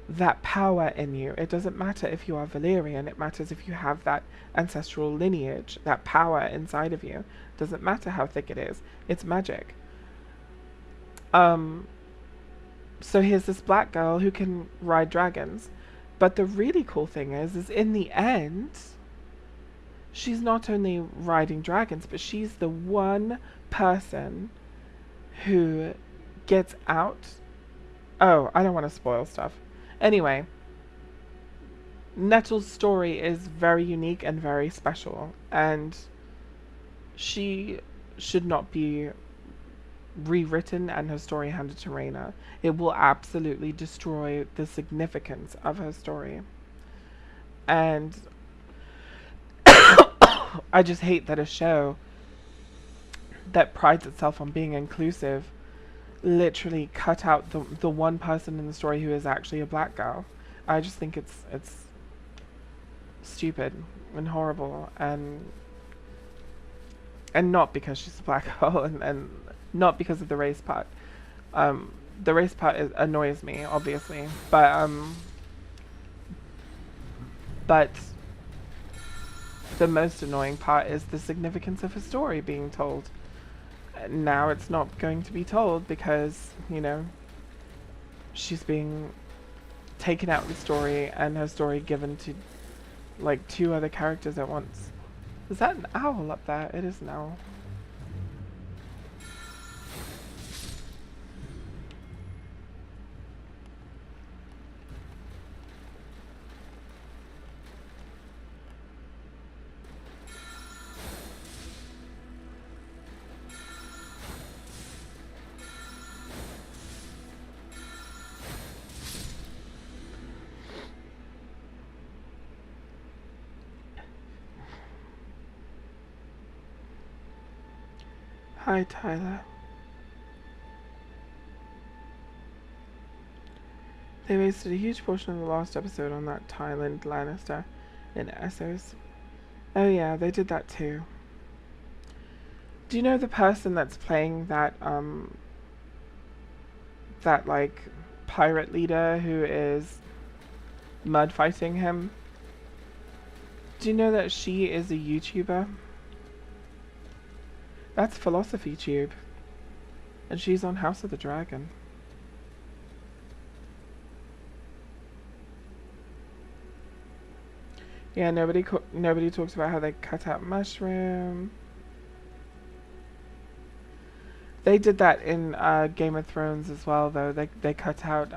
that power in you. It doesn't matter if you are Valerian, it matters if you have that ancestral lineage, that power inside of you. Doesn't matter how thick it is. It's magic. So here's this black girl who can ride dragons. But the really cool thing is in the end, she's not only riding dragons, but she's the one person who gets out. Oh, I don't want to spoil stuff. Anyway, Nettles' story is very unique and very special, and she should not be rewritten and her story handed to Rhaena. It will absolutely destroy the significance of her story. And I just hate that a show that prides itself on being inclusive literally cut out the one person in the story who is actually a black girl. I just think it's stupid and horrible, and and not because she's a black girl, and not because of the race part. The race part annoys me, obviously, but the most annoying part is the significance of her story being told. Now it's not going to be told because, you know, she's being taken out of the story and her story given to like 2 other characters at once. Is that an owl up there? It is an owl. Hi, Tyler. They wasted a huge portion of the last episode on that Tywin Lannister in Essos. Oh yeah, they did that too. Do you know the person that's playing that like pirate leader who is mud fighting him? Do you know that she is a YouTuber? That's Philosophy Tube. And she's on House of the Dragon. Yeah, nobody talks about how they cut out Mushroom. They did that in Game of Thrones as well, though. They cut out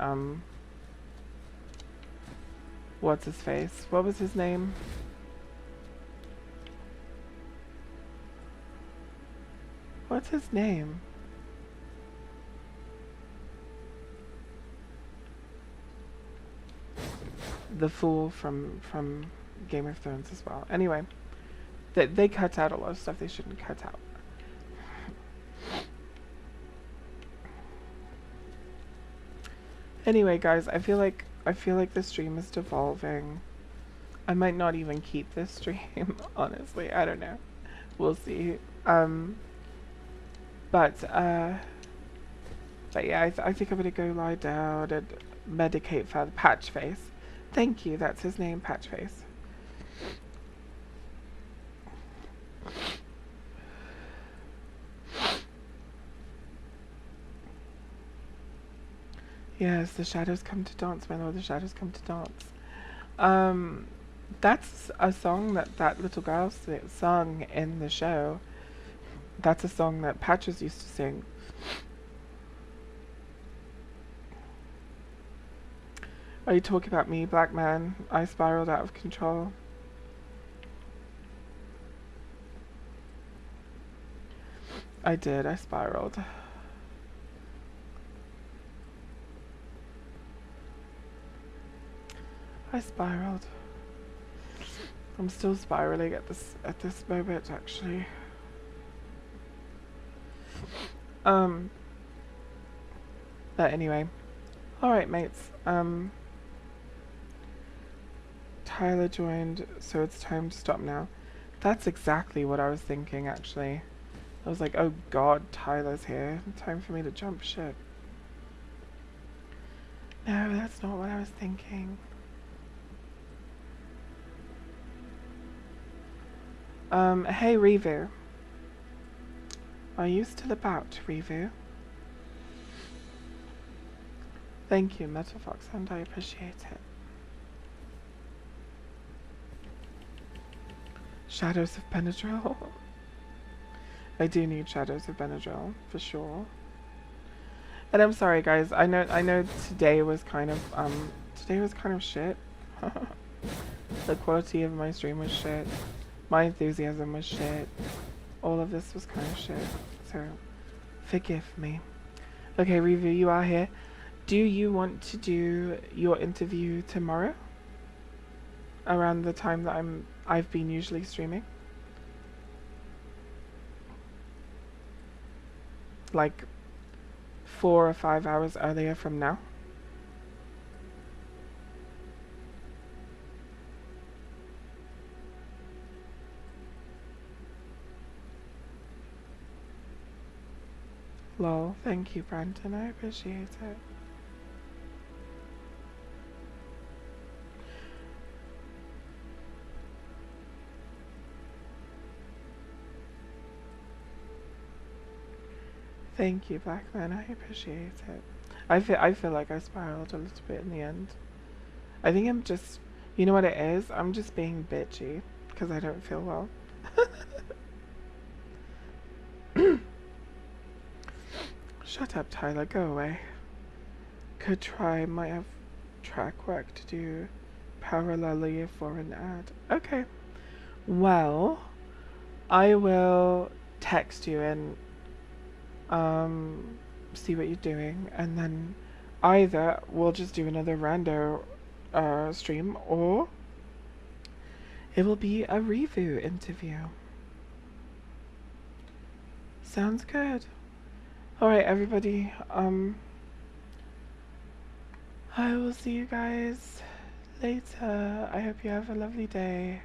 what's his face? What was his name? What's his name? The fool from Game of Thrones as well. Anyway, they cut out a lot of stuff they shouldn't cut out. Anyway, guys, I feel like the stream is devolving. I might not even keep this stream, honestly. I don't know. We'll see. But yeah, I think I'm gonna go lie down and medicate for the Patchface. Thank you, that's his name, Patchface. Yes, the shadows come to dance, my lord, the shadows come to dance. That's a song that little girl sung in the show. That's a song that Patches used to sing. Are you talking about me, black man? I spiraled out of control. I did, I spiraled. I spiraled. I'm still spiraling at this moment, actually. But anyway. Alright, mates. Tyler joined, so it's time to stop now. That's exactly what I was thinking, actually. I was like, oh god, Tyler's here. Time for me to jump ship. No, that's not what I was thinking. Hey, Revu. Are you still about, Revu? Thank you, Metafox, and I appreciate it. Shadows of Benadryl. I do need Shadows of Benadryl, for sure. And I'm sorry, guys. I know today was kind of shit. The quality of my stream was shit. My enthusiasm was shit. All of this was kind of shit. So, forgive me. Okay, Revu, you are here. Do you want to do your interview tomorrow? Around the time that I've been usually streaming? Like 4 or 5 hours earlier from now? Lol, thank you, Brandon. I appreciate it. Thank you, Blackman. I appreciate it. I feel like I spiraled a little bit in the end. I think I'm just, you know what it is? I'm just being bitchy because I don't feel well. Shut up, Tyler. Go away. Could try. Might have track work to do parallelly for an ad. Okay. Well, I will text you and see what you're doing, and then either we'll just do another rando stream, or it will be a review interview. Sounds good. Alright, everybody, I will see you guys later. I hope you have a lovely day.